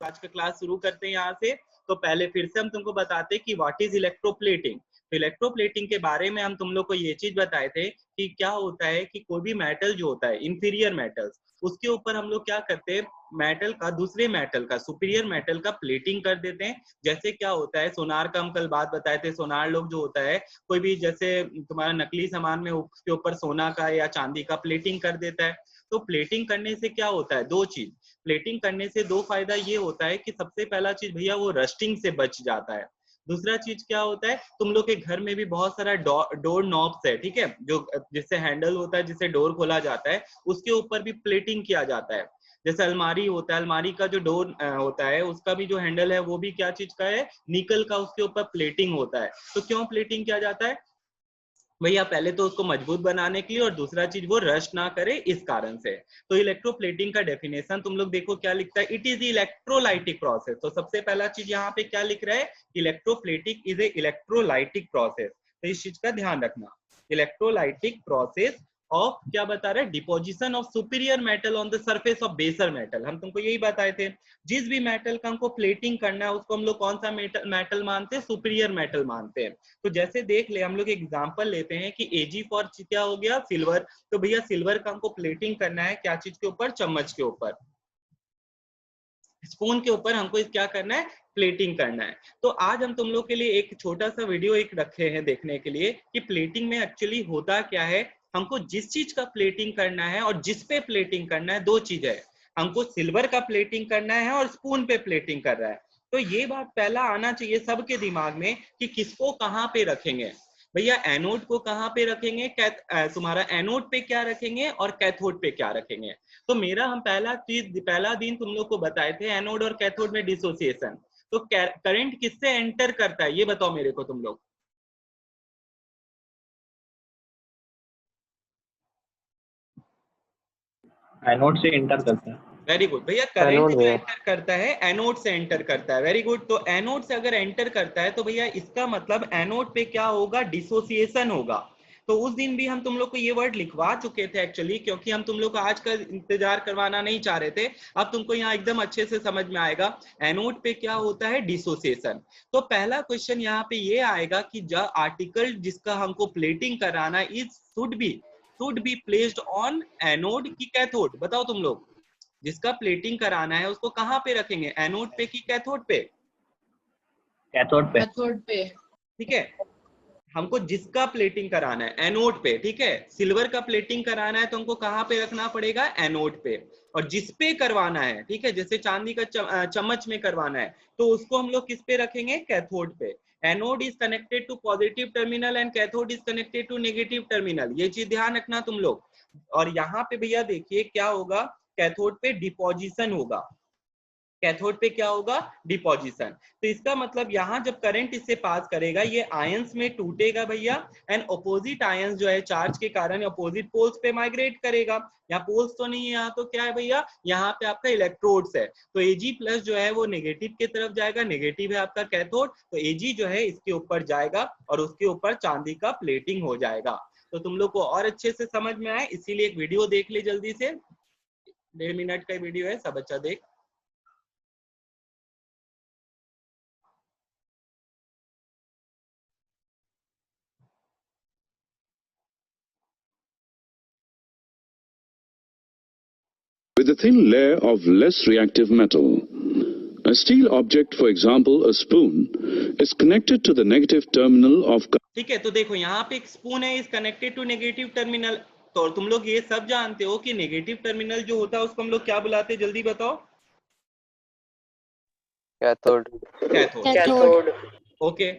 आज का क्लास शुरू करते हैं यहाँ से। तो पहले फिर से हम तुमको बताते हैं कि व्हाट इज इलेक्ट्रोप्लेटिंग। तो इलेक्ट्रोप्लेटिंग के बारे में हम तुम लोग को ये चीज बताए थे कि क्या होता है कि कोई भी मेटल जो होता है इंफीरियर मेटल्स, उसके ऊपर हम लोग क्या करते हैं, मेटल का दूसरे मेटल का सुपीरियर मेटल का प्लेटिंग कर देते हैं। जैसे क्या होता है सोनार का हम कल बात बताए थे, सोनार लोग जो होता है कोई भी जैसे तुम्हारा नकली सामान में उसके ऊपर सोना का या चांदी का प्लेटिंग कर देता है। तो प्लेटिंग करने से क्या होता है, दो चीज। प्लेटिंग करने से दो फायदा ये होता है कि सबसे पहला चीज भैया वो रस्टिंग से बच जाता है। दूसरा चीज क्या होता है, तुम लोग के घर में भी बहुत सारा डोर नॉब्स है, ठीक है, जो जिससे हैंडल होता है, जिससे डोर खोला जाता है, उसके ऊपर भी प्लेटिंग किया जाता है। जैसे अलमारी होता है, अलमारी का जो डोर होता है उसका भी जो हैंडल है वो भी क्या चीज का है, निकल का, उसके ऊपर प्लेटिंग होता है। तो क्यों प्लेटिंग किया जाता है भैया, पहले तो उसको मजबूत बनाने के लिए, और दूसरा चीज वो रस्ट ना करे इस कारण से। तो इलेक्ट्रोप्लेटिंग का डेफिनेशन तुम लोग देखो क्या लिखता है, इट इज इलेक्ट्रोलाइटिक प्रोसेस। तो सबसे पहला चीज यहाँ पे क्या लिख रहा है, इलेक्ट्रोप्लेटिक इज ए इलेक्ट्रोलाइटिक प्रोसेस। तो इस चीज का ध्यान रखना, इलेक्ट्रोलाइटिक प्रोसेस ऑफ क्या बता रहे, deposition of superior metal on the surface of बेसर मेटल। हम तुमको यही बताए थे, जिस भी मेटल का हमको प्लेटिंग करना है उसको हम लोग कौन सा मेटल मानते हैं, सुपीरियर मेटल मानते हैं। तो जैसे देख ले, हम लोग एग्जांपल लेते हैं कि एजी फॉर क्या हो गया, सिल्वर। तो भैया सिल्वर का हमको प्लेटिंग करना है क्या चीज के ऊपर, चम्मच के ऊपर, स्पून के ऊपर हमको क्या करना है, प्लेटिंग करना है। तो आज हम तुम लोग के लिए एक छोटा सा वीडियो एक रखे हैं देखने के लिए कि प्लेटिंग में एक्चुअली होता क्या है। हमको जिस चीज का प्लेटिंग करना है और जिस पे प्लेटिंग करना है, दो चीज है। हमको सिल्वर का प्लेटिंग करना है और स्पून पे प्लेटिंग कर रहा है। तो ये बात पहला आना चाहिए सबके दिमाग में कि किसको कहाँ पे रखेंगे। भैया एनोड को कहाँ पे रखेंगे, तुम्हारा एनोड पे क्या रखेंगे और कैथोड पे क्या रखेंगे। तो मेरा हम पहला दिन तुम लोग को बताए थे एनोड और कैथोड में डिसोसिएशन। तो करंट किससे एंटर करता है ये बताओ मेरे को तुम लोग। एनोड से एंटर करता है। वेरी गुड भैया, करंट जो एंटर करता है एनोड से एंटर करता है। Very good. तो एनोड से अगर एंटर करता है तो भैया इसका मतलब एनोड पे क्या होगा, डिसोसिएशन होगा। तो उस दिन भी हम तुम लोग को ये वर्ड लिखवा चुके थे एक्चुअली, क्योंकि हम तुम लोग को आज का इंतजार करवाना नहीं चाह रहे थे। अब तुमको यहाँ एकदम अच्छे से समझ में आएगा एनोड पे क्या होता है, डिसोसिएशन। तो पहला क्वेश्चन यहाँ पे ये आएगा कि जो आर्टिकल जिसका हमको प्लेटिंग कराना is should be placed on anode की कैथोड, बताओ तुम लोग। जिसका प्लेटिंग कराना है उसको कहाँ पे रखेंगे, एनोड पे की कैथोड पे, कैथोड पे। कैथोड पे। ठीक है। हमको जिसका प्लेटिंग कराना है एनोड पे, ठीक है। सिल्वर का प्लेटिंग कराना है तो हमको कहाँ पे रखना पड़ेगा, एनोड पे। और जिस पे करवाना है, ठीक है, जैसे चांदी का चम्मच में करवाना है तो उसको हम लोग किस पे रखेंगे, कैथोड पे। Anode is connected to positive terminal and cathode is connected to negative terminal, ये चीज ध्यान रखना तुम लोग। और यहाँ पे भैया देखिए क्या होगा, कैथोड पे डिपोजिशन होगा, कैथोड पे क्या होगा, डिपोजिशन। तो इसका मतलब यहाँ जब करंट इससे पास करेगा ये आयंस में टूटेगा भैया, एंड अपोजिट आयंस जो है चार्ज के कारण अपोजिट पोल्स पे माइग्रेट करेगा। यहाँ पोल्स तो नहीं है, यहाँ तो क्या है भैया, यहाँ पे आपका इलेक्ट्रोड्स है। तो Ag प्लस जो है वो नेगेटिव की तरफ जाएगा, नेगेटिव है आपका कैथोड, तो Ag जो है इसके ऊपर जाएगा और उसके ऊपर चांदी का प्लेटिंग हो जाएगा। तो तुम लोग को और अच्छे से समझ में आए इसीलिए एक वीडियो देख ले जल्दी से, 1.5 मिनट का वीडियो है, सब अच्छा देख। With a thin layer of less reactive metal. A steel object, for example a spoon, is connected to the negative terminal of... ठीक है, तो देखो यहाँ पे एक स्पून है, is connected to negative terminal. तो तुम लोग ये सब जानते हो कि नेगेटिव टर्मिनल जो होता है उसको हम लोग क्या बुलाते हैं, जल्दी बताओ। Cathode. Cathode. Okay.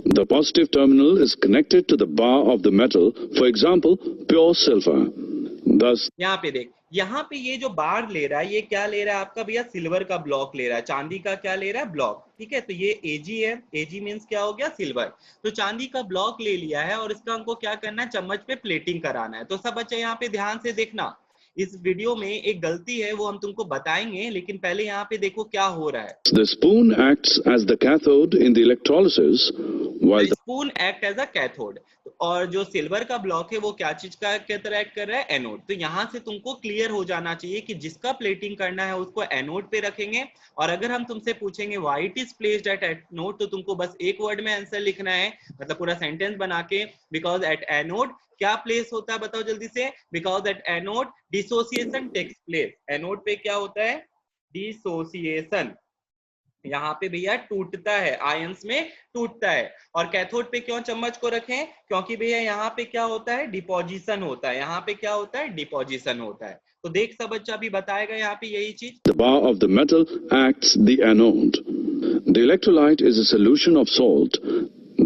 The positive terminal is connected to the bar of the metal, for example, pure silver. Thus, यहाँ पे देख, यहाँ पे ये जो बार ले रहा है ये क्या ले रहा है आपका भैया, सिल्वर का ब्लॉक ले रहा है, चांदी का क्या ले रहा है, ब्लॉक, ठीक है। तो ये Ag है, Ag मीन्स क्या हो गया, सिल्वर। तो चांदी का ब्लॉक ले लिया है और इसका हमको क्या करना है, चम्मच पे प्लेटिंग कराना है। तो सब बच्चे यहाँ पे ध्यान से देखना, इस वीडियो में एक गलती है वो हम तुमको बताएंगे, लेकिन पहले यहाँ पे देखो क्या हो रहा है। The spoon acts as the cathode in the electrolysis, while the spoon act as a cathode, और जो सिल्वर का ब्लॉक है वो क्या चीज का के तरह एक्ट कर रहा है, एनोड। तो यहाँ से तुमको क्लियर हो जाना चाहिए कि जिसका प्लेटिंग करना है उसको एनोड पे रखेंगे, और अगर हम तुमसे पूछेंगे why it is placed at anode, तो तुमको बस एक वर्ड में आंसर लिखना है, मतलब पूरा सेंटेंस बना के, बिकॉज एट एनोड क्या प्लेस होता है, बताओ जल्दी से। Because at anode dissociation takes place. Anode पे क्या होता है, डिसोसिएशन। यहाँ पे भैया टूटता है, आयंस में टूटता है। और कैथोड पे क्यों चम्मच को रखें, क्योंकि भैया यहाँ पे क्या होता है, डिपोजिशन होता है। यहाँ पे क्या होता है, डिपोजिशन होता है। तो देख सब बच्चा भी बताएगा यहाँ पे यही चीज। the bar of the metal acts the anode. The electrolyte is a solution of salt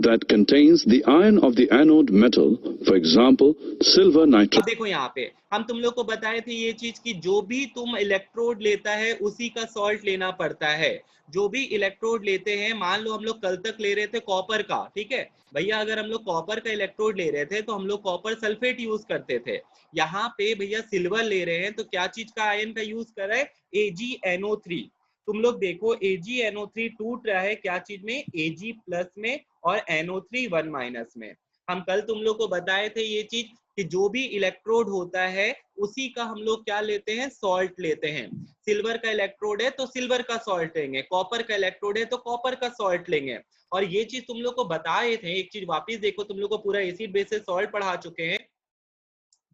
that contains the ion of the anode metal, for example, silver nitrate. अब देखो यहाँ पे हम तुम लोग को बताए थे ये चीज कि जो भी तुम इलेक्ट्रोड लेता है उसी का सॉल्ट लेना पड़ता है। जो भी इलेक्ट्रोड लेते हैं, मान लो हम लोग कल तक ले रहे थे कॉपर का, ठीक है भैया, अगर हम लोग कॉपर का इलेक्ट्रोड ले रहे थे तो हम लोग कॉपर सल्फेट यूज करते थे। यहाँ पे भैया सिल्वर ले रहे हैं तो क्या चीज का आयन का यूज कर रहे हैं, AgNO3। तुम लोग देखो AgNO3 टूट रहा है क्या चीज में, Ag+ में, और NO3 1- में। हम कल तुम लोग को बताए थे ये चीज कि जो भी इलेक्ट्रोड होता है उसी का हम लोग क्या लेते हैं, सॉल्ट लेते हैं। सिल्वर का इलेक्ट्रोड है तो सिल्वर का सॉल्ट लेंगे, कॉपर का इलेक्ट्रोड है तो कॉपर का सॉल्ट लेंगे। और ये चीज तुम लोग को बताए थे। एक चीज वापिस देखो, तुम लोग को पूरा एसिड बेसिस सॉल्ट पढ़ा चुके हैं।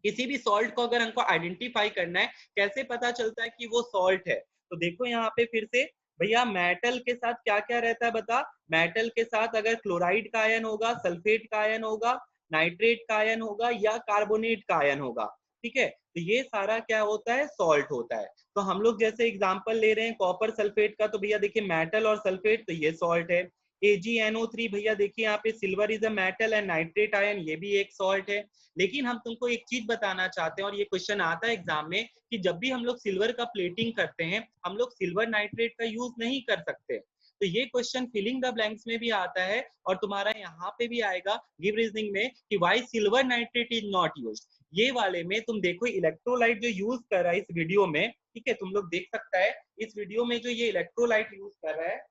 किसी भी सॉल्ट को अगर हमको आइडेंटिफाई करना है, कैसे पता चलता है कि वो सॉल्ट है, तो देखो यहाँ पे फिर से भैया मेटल के साथ क्या क्या रहता है बता। मेटल के साथ अगर क्लोराइड का आयन होगा, सल्फेट का आयन होगा, नाइट्रेट का आयन होगा, या कार्बोनेट का आयन होगा, ठीक है, तो ये सारा क्या होता है, सॉल्ट होता है। तो हम लोग जैसे एग्जांपल ले रहे हैं कॉपर सल्फेट का, तो भैया देखिए मेटल और सल्फेट, तो ये सॉल्ट है। AgNO3 भैया देखिए यहाँ पे silver is a metal and nitrate ion, ये भी एक सॉल्ट है। लेकिन हम तुमको एक चीज बताना चाहते हैं, और ये क्वेश्चन आता है एग्जाम में, कि जब भी हम लोग सिल्वर का प्लेटिंग करते हैं, हम लोग सिल्वर नाइट्रेट का यूज नहीं कर सकते। तो ये क्वेश्चन फिलिंग द ब्लैंक्स में भी आता है, और तुम्हारा यहाँ पे भी आएगा गिव रीजनिंग में कि why silver nitrate is not used. ये वाले में तुम देखो इलेक्ट्रोलाइट जो यूज कर रहा है इस वीडियो में, ठीक है, तुम लोग देख सकता है इस वीडियो में जो ये इलेक्ट्रोलाइट यूज कर रहा है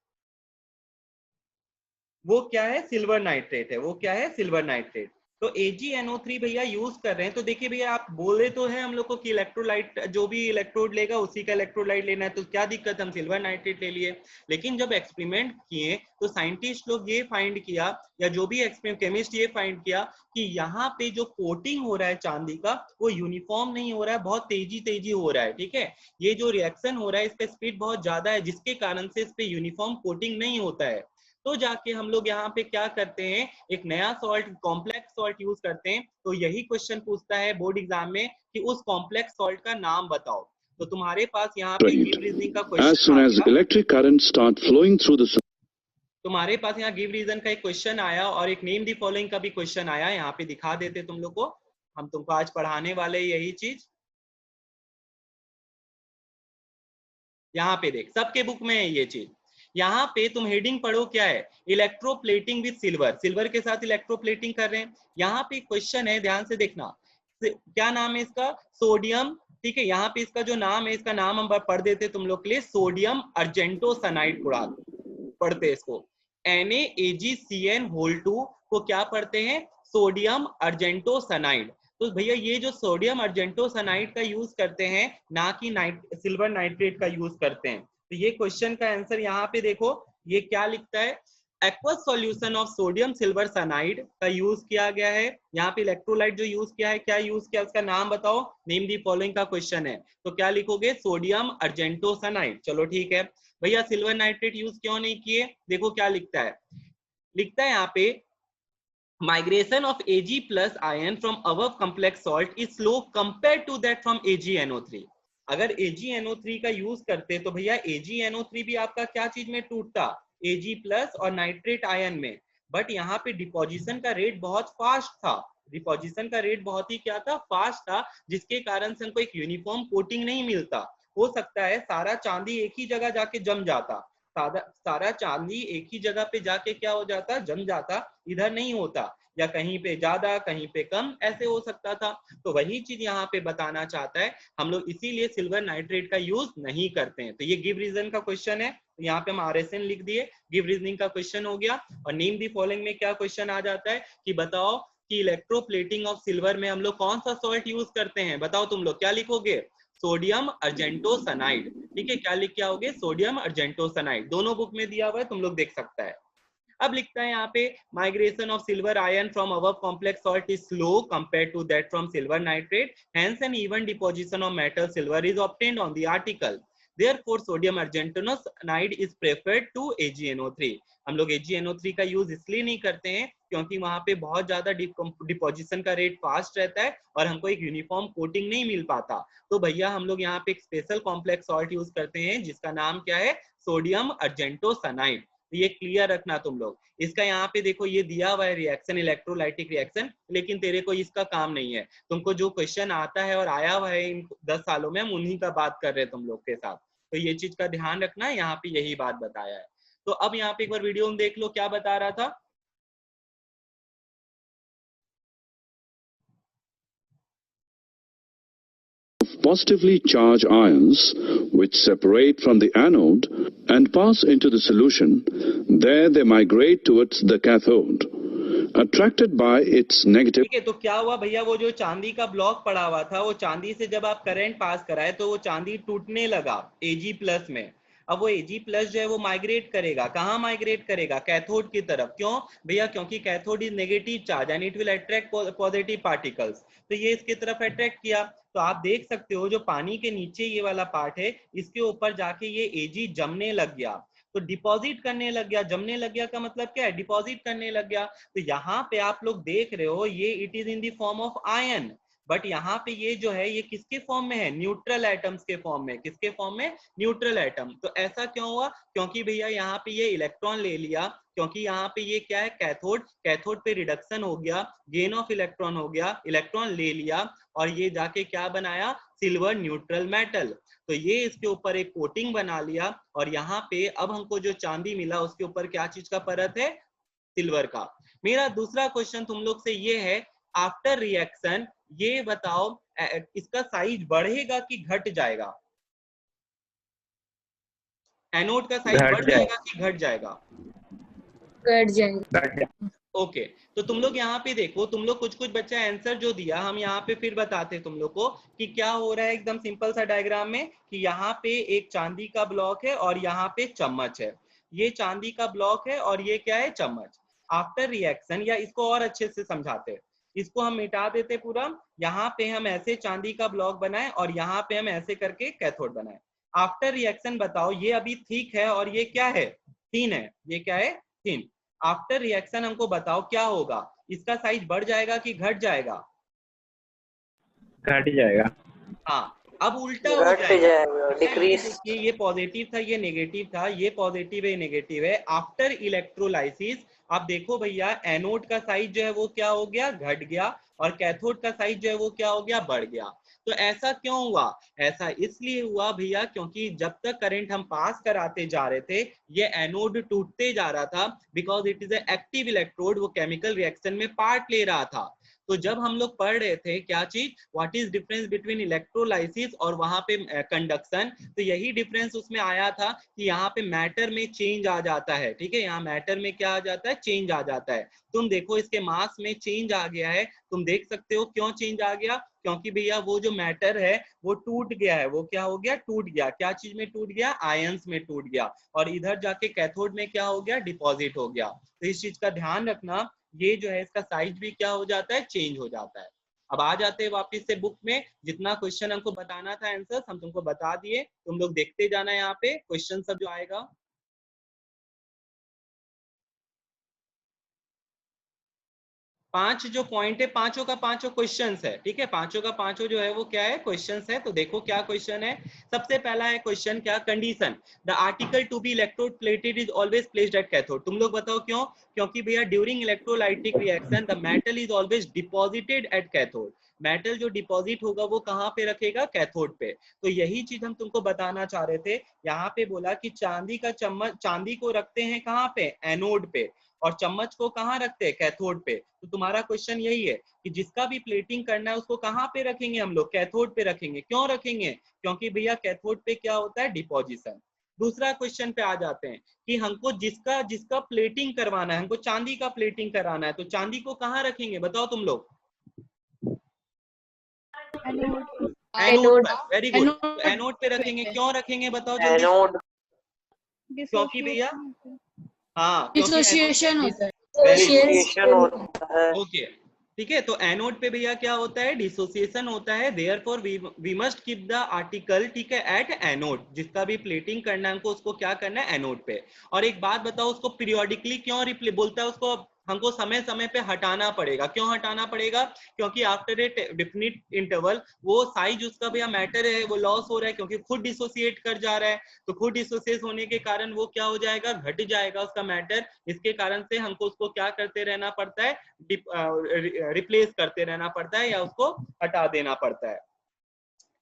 वो क्या है, सिल्वर नाइट्रेट है। वो क्या है, सिल्वर नाइट्रेट। तो AgNO3 भैया यूज कर रहे हैं। तो देखिए भैया आप बोले तो है हम लोग को कि इलेक्ट्रोलाइट जो भी इलेक्ट्रोड लेगा उसी का इलेक्ट्रोलाइट लेना है, तो क्या दिक्कत, हम सिल्वर नाइट्रेट ले लिए। लेकिन जब एक्सपेरिमेंट किए तो साइंटिस्ट लोग ये फाइंड किया, या जो भी केमिस्ट ये फाइंड किया कि यहाँ पे जो कोटिंग हो रहा है चांदी का वो यूनिफॉर्म नहीं हो रहा है, बहुत तेजी तेजी हो रहा है, ठीक है। ये जो रिएक्शन हो रहा है इसका स्पीड बहुत ज्यादा है, जिसके कारण से इस पे यूनिफॉर्म कोटिंग नहीं होता है। तो जाके हम लोग यहाँ पे क्या करते हैं, एक नया सॉल्ट, कॉम्प्लेक्स सॉल्ट यूज करते हैं। तो यही क्वेश्चन पूछता है बोर्ड एग्जाम में कि उस कॉम्प्लेक्स सॉल्ट का नाम बताओ। तो तुम्हारे पास यहाँ पे गिव रीजनिंग का As क्वेश्चन soon आ as गया। electric currents start flowing through the तुम्हारे पास यहाँ गिव रीजन का एक क्वेश्चन आया, और एक नेम दी फॉलोइंग का भी क्वेश्चन आया। यहाँ पे दिखा देते तुम लोग को, हम तुमको आज पढ़ाने वाले यही चीज। यहाँ पे देख, सबके बुक में है ये चीज। यहाँ पे तुम हेडिंग पढ़ो क्या है, इलेक्ट्रोप्लेटिंग विद सिल्वर। सिल्वर के साथ इलेक्ट्रोप्लेटिंग कर रहे हैं। यहाँ पे क्वेश्चन है, ध्यान से देखना, क्या नाम है इसका, सोडियम, ठीक है। यहाँ पे इसका जो नाम है, इसका नाम हम पढ़ देते तुम लोग के लिए, सोडियम अर्जेंटोसाइनाइड पढ़ते इसको। NaAgCN2 को क्या पढ़ते हैं, सोडियम अर्जेंटोसाइनाइड। तो भैया ये जो सोडियम अर्जेंटोसाइनाइड का यूज करते हैं, ना कि सिल्वर नाइट्रेट का यूज करते हैं। तो ये क्वेश्चन का आंसर यहाँ पे देखो, ये क्या लिखता है, aqueous solution of sodium silver cyanide का यूज किया गया है। यहाँ पे इलेक्ट्रोलाइट जो यूज किया है, क्या यूज किया, उसका नाम बताओ, नेम दी फॉलोइंग का क्वेश्चन है। तो क्या लिखोगे, सोडियम अर्जेंटोसाइनाइड। चलो ठीक है भैया, सिल्वर नाइट्रेट यूज क्यों नहीं किए, देखो क्या लिखता है, लिखता है यहाँ पे migration of Ag+ ion from above complex salt is slow compared to that from AgNO3। अगर AgNO3 का यूज करते तो भैया AgNO3 भी आपका क्या चीज में टूटता, Ag+ और नाइट्रेट आयन में। बट यहाँ पे डिपोजिशन का रेट बहुत फास्ट था, डिपोजिशन का रेट बहुत ही क्या था, फास्ट था, जिसके कारण से हमको एक यूनिफॉर्म कोटिंग नहीं मिलता। हो सकता है सारा चांदी एक ही जगह जाके जम जाता, सारा चांदी एक ही जगह पे जाके क्या हो जाता, जम जाता, इधर नहीं होता, या कहीं पे ज्यादा कहीं पे कम ऐसे हो सकता था। तो वही चीज यहाँ पे बताना चाहता है, हम लोग इसीलिए सिल्वर नाइट्रेट का यूज नहीं करते हैं। तो ये गिव रीजन का क्वेश्चन है, तो यहाँ पे हम RSN लिख दिए, गिव रीजनिंग का क्वेश्चन हो गया। और नेम दी फॉलोइंग में क्या क्वेश्चन आ जाता है कि बताओ कि इलेक्ट्रोप्लेटिंग ऑफ सिल्वर में हम लोग कौन सा सॉल्ट यूज करते हैं, बताओ तुम लोग क्या लिखोगे, सोडियम अर्जेंटोसनाइड। ठीक है, क्या लिख के आओगे, सोडियम अर्जेंटोसनाइड, दोनों बुक में दिया हुआ है, तुम लोग देख सकता है। अब लिखता है यहाँ पे migration of silver ion from above complex salt is slow compared to that from silver nitrate, hence an even deposition of metal silver is obtained on the article, therefore sodium argentocyanide is preferred to AgNO3। हम लोग AgNO3 का use इसलिए नहीं करते हैं क्योंकि वहां पे बहुत ज्यादा डिपोजिशन का रेट फास्ट रहता है और हमको एक यूनिफॉर्म कोटिंग नहीं मिल पाता। तो भैया हम लोग यहाँ पे एक स्पेशल कॉम्प्लेक्स सॉल्ट यूज करते हैं जिसका नाम क्या है, सोडियम अर्जेंटोसनाइड। ये क्लियर रखना तुम लोग। इसका यहाँ पे देखो ये दिया हुआ है रिएक्शन, इलेक्ट्रोलाइटिक रिएक्शन, लेकिन तेरे को इसका काम नहीं है। तुमको जो क्वेश्चन आता है और आया हुआ है इन 10 सालों में, हम उन्हीं का बात कर रहे हैं तुम लोग के साथ। तो ये चीज का ध्यान रखना, यहाँ पे यही बात बताया है। तो अब यहाँ पे एक बार वीडियो में देख लो क्या बता रहा था। Positively charged ions which separate from the anode and pass into the solution. There they migrate towards the cathode, attracted by its negative. ठीक है, तो क्या हुआ भैया, वो जो चांदी का ब्लॉक पड़ा हुआ था, वो चांदी से जब आप करंट पास कराए तो वो चांदी टूटने लगा Ag+ में। अब वो Ag+ जो है वो माइग्रेट करेगा, कहाँ माइग्रेट करेगा, कैथोड की तरफ। क्यों भैया, क्योंकि cathode is negative charge and it will attract positive particles, तो ये इसके तरफ अट्रैक्ट किया। तो आप देख सकते हो जो पानी के नीचे ये वाला पार्ट है, इसके ऊपर जाके ये Ag जमने लग गया, तो डिपॉजिट करने लग गया। जमने लग गया का मतलब क्या है, डिपॉजिट करने लग गया। तो यहाँ पे आप लोग देख रहे हो ये it is in the form of ion, but यहाँ पे ये जो है ये किसके फॉर्म में है, न्यूट्रल एटम्स के फॉर्म में। किसके फॉर्म में, न्यूट्रल एटम। तो ऐसा क्यों हुआ, क्योंकि भैया यहाँ पे ये इलेक्ट्रॉन ले लिया, क्योंकि यहाँ पे ये क्या है, कैथोड, कैथोड पे रिडक्शन हो गया, गेन ऑफ इलेक्ट्रॉन हो गया, इलेक्ट्रॉन ले लिया और ये जाके क्या बनाया, सिल्वर न्यूट्रल मेटल। तो ये इसके ऊपर एक कोटिंग बना लिया और यहाँ पे अब हमको जो चांदी मिला उसके ऊपर क्या चीज का परत है, सिल्वर का। मेरा दूसरा क्वेश्चन तुम लोग से ये है, आफ्टर रिएक्शन ये बताओ इसका साइज बढ़ेगा कि घट जाएगा, एनोड का साइज बढ़ जाएगा कि घट जाएगा, घट जाएगा। ओके तो तुम लोग यहाँ पे देखो, तुम लोग कुछ कुछ बच्चा आंसर जो दिया, हम यहाँ पे फिर बताते तुम लोग को कि क्या हो रहा है। एकदम सिंपल सा डायग्राम में कि यहाँ पे एक चांदी का ब्लॉक है और यहाँ पे चम्मच है, ये चांदी का ब्लॉक है और ये क्या है, चम्मच। आफ्टर रिएक्शन, या इसको और अच्छे से समझाते, इसको हम मिटा देते पूरा, यहाँ पे हम ऐसे चांदी का ब्लॉक बनाए और यहाँ पे हम ऐसे करके कैथोड बनाए। आफ्टर रिएक्शन बताओ, ये अभी थिक है और ये क्या है, थिन है, ये क्या है, थिन। आफ्टर रिएक्शन हमको बताओ क्या होगा, इसका साइज बढ़ जाएगा कि घट जाएगा, घट जाएगा। हाँ अब उल्टा हो जाएगा, डिक्रीज। ये पॉजिटिव था, ये नेगेटिव था, ये पॉजिटिव है, ये नेगेटिव है। आफ्टर इलेक्ट्रोलाइसिस आप देखो भैया, एनोड का साइज जो है वो क्या हो गया, घट गया, और कैथोड का साइज जो है वो क्या हो गया, बढ़ गया। तो ऐसा क्यों हुआ, ऐसा इसलिए हुआ भैया क्योंकि जब तक करंट हम पास कराते जा रहे थे ये एनोड टूटते जा रहा था, because it is active electrode, वो केमिकल रिएक्शन में पार्ट ले रहा था। तो जब हम लोग पढ़ रहे थे क्या चीज, what is difference between electrolysis और वहां पे कंडक्शन, तो यही डिफरेंस उसमें आया था कि यहाँ पे मैटर में चेंज आ जाता है। ठीक है, यहाँ मैटर में क्या आ जाता है, चेंज आ जाता है। तुम देखो इसके मास में चेंज आ गया है, तुम देख सकते हो क्यों चेंज आ गया, क्योंकि भैया वो जो मैटर है वो टूट गया है, वो क्या हो गया, टूट गया। क्या चीज में टूट गया, आयंस में टूट गया, और इधर जाके कैथोड में क्या हो गया, डिपॉजिट हो गया। तो इस चीज का ध्यान रखना, ये जो है इसका साइज भी क्या हो जाता है, चेंज हो जाता है। अब आ जाते हैं वापस से बुक में, जितना क्वेश्चन हमको बताना था आंसर हम तुमको बता दिए, तुम लोग देखते जाना यहाँ पे क्वेश्चन सब जो आएगा। 5 जो पॉइंट है, पांचों का पांचों क्वेश्चंस है। ठीक है, पांचों का पांचों जो है वो क्या है, क्वेश्चंस है। तो देखो क्या क्वेश्चन है। सबसे पहला है क्वेश्चन, क्या, condition the article to be electrode plated is always placed at cathode. तुम लोग बताओ क्यों, क्योंकि भैया during electrolytic reaction the metal is always deposited at cathode. Metal जो डिपॉजिट होगा वो कहाँ पे रखेगा, कैथोड पे। तो यही चीज हम तुमको बताना चाह रहे थे। यहाँ पे बोला कि चांदी का चम्मच, चांदी को रखते हैं कहाँ पे, एनोड पे, और चम्मच को कहाँ रखते हैं, कैथोड पे। तो तुम्हारा क्वेश्चन यही है कि जिसका भी प्लेटिंग करना है उसको कहाँ पे रखेंगे हम लोग, कैथोड पे रखेंगे। क्यों रखेंगे, क्योंकि भैया कैथोड पे क्या होता है, डिपोजिशन। दूसरा क्वेश्चन पे आ जाते हैं कि हमको जिसका जिसका प्लेटिंग करवाना है, हमको चांदी का प्लेटिंग कराना है, तो चांदी को कहाँ रखेंगे बताओ तुम लोग, एनोड पर। वेरी गुड, तो एनोड पे रखेंगे। क्यों रखेंगे बताओ जल्दी, क्योंकि भैया हाँ, क्योंकि डिसोसिएशन होता है। डिसोसिएशन होता है। ओके, ठीक है। तो एनोड पे भैया क्या होता है, डिसोसिएशन होता है। Therefore we must keep the article, ठीक है, एट एनोड। जिसका भी प्लेटिंग करना है हमको उसको क्या करना है, एनोड पे। और एक बात बताओ, उसको पीरियोडिकली क्यों रिप्ले बोलता है, उसको हमको समय समय पे हटाना पड़ेगा। क्यों हटाना पड़ेगा, क्योंकि आफ्टर ए डेफिनिट इंटरवल वो साइज उसका भैया मैटर है वो लॉस हो रहा है, क्योंकि खुद डिसोसिएट कर जा रहा है। तो खुद डिसोसिएट होने के कारण वो क्या हो जाएगा, घट जाएगा उसका मैटर। इसके कारण से हमको उसको क्या करते रहना पड़ता है, रिप्लेस करते रहना पड़ता है या उसको हटा देना पड़ता है।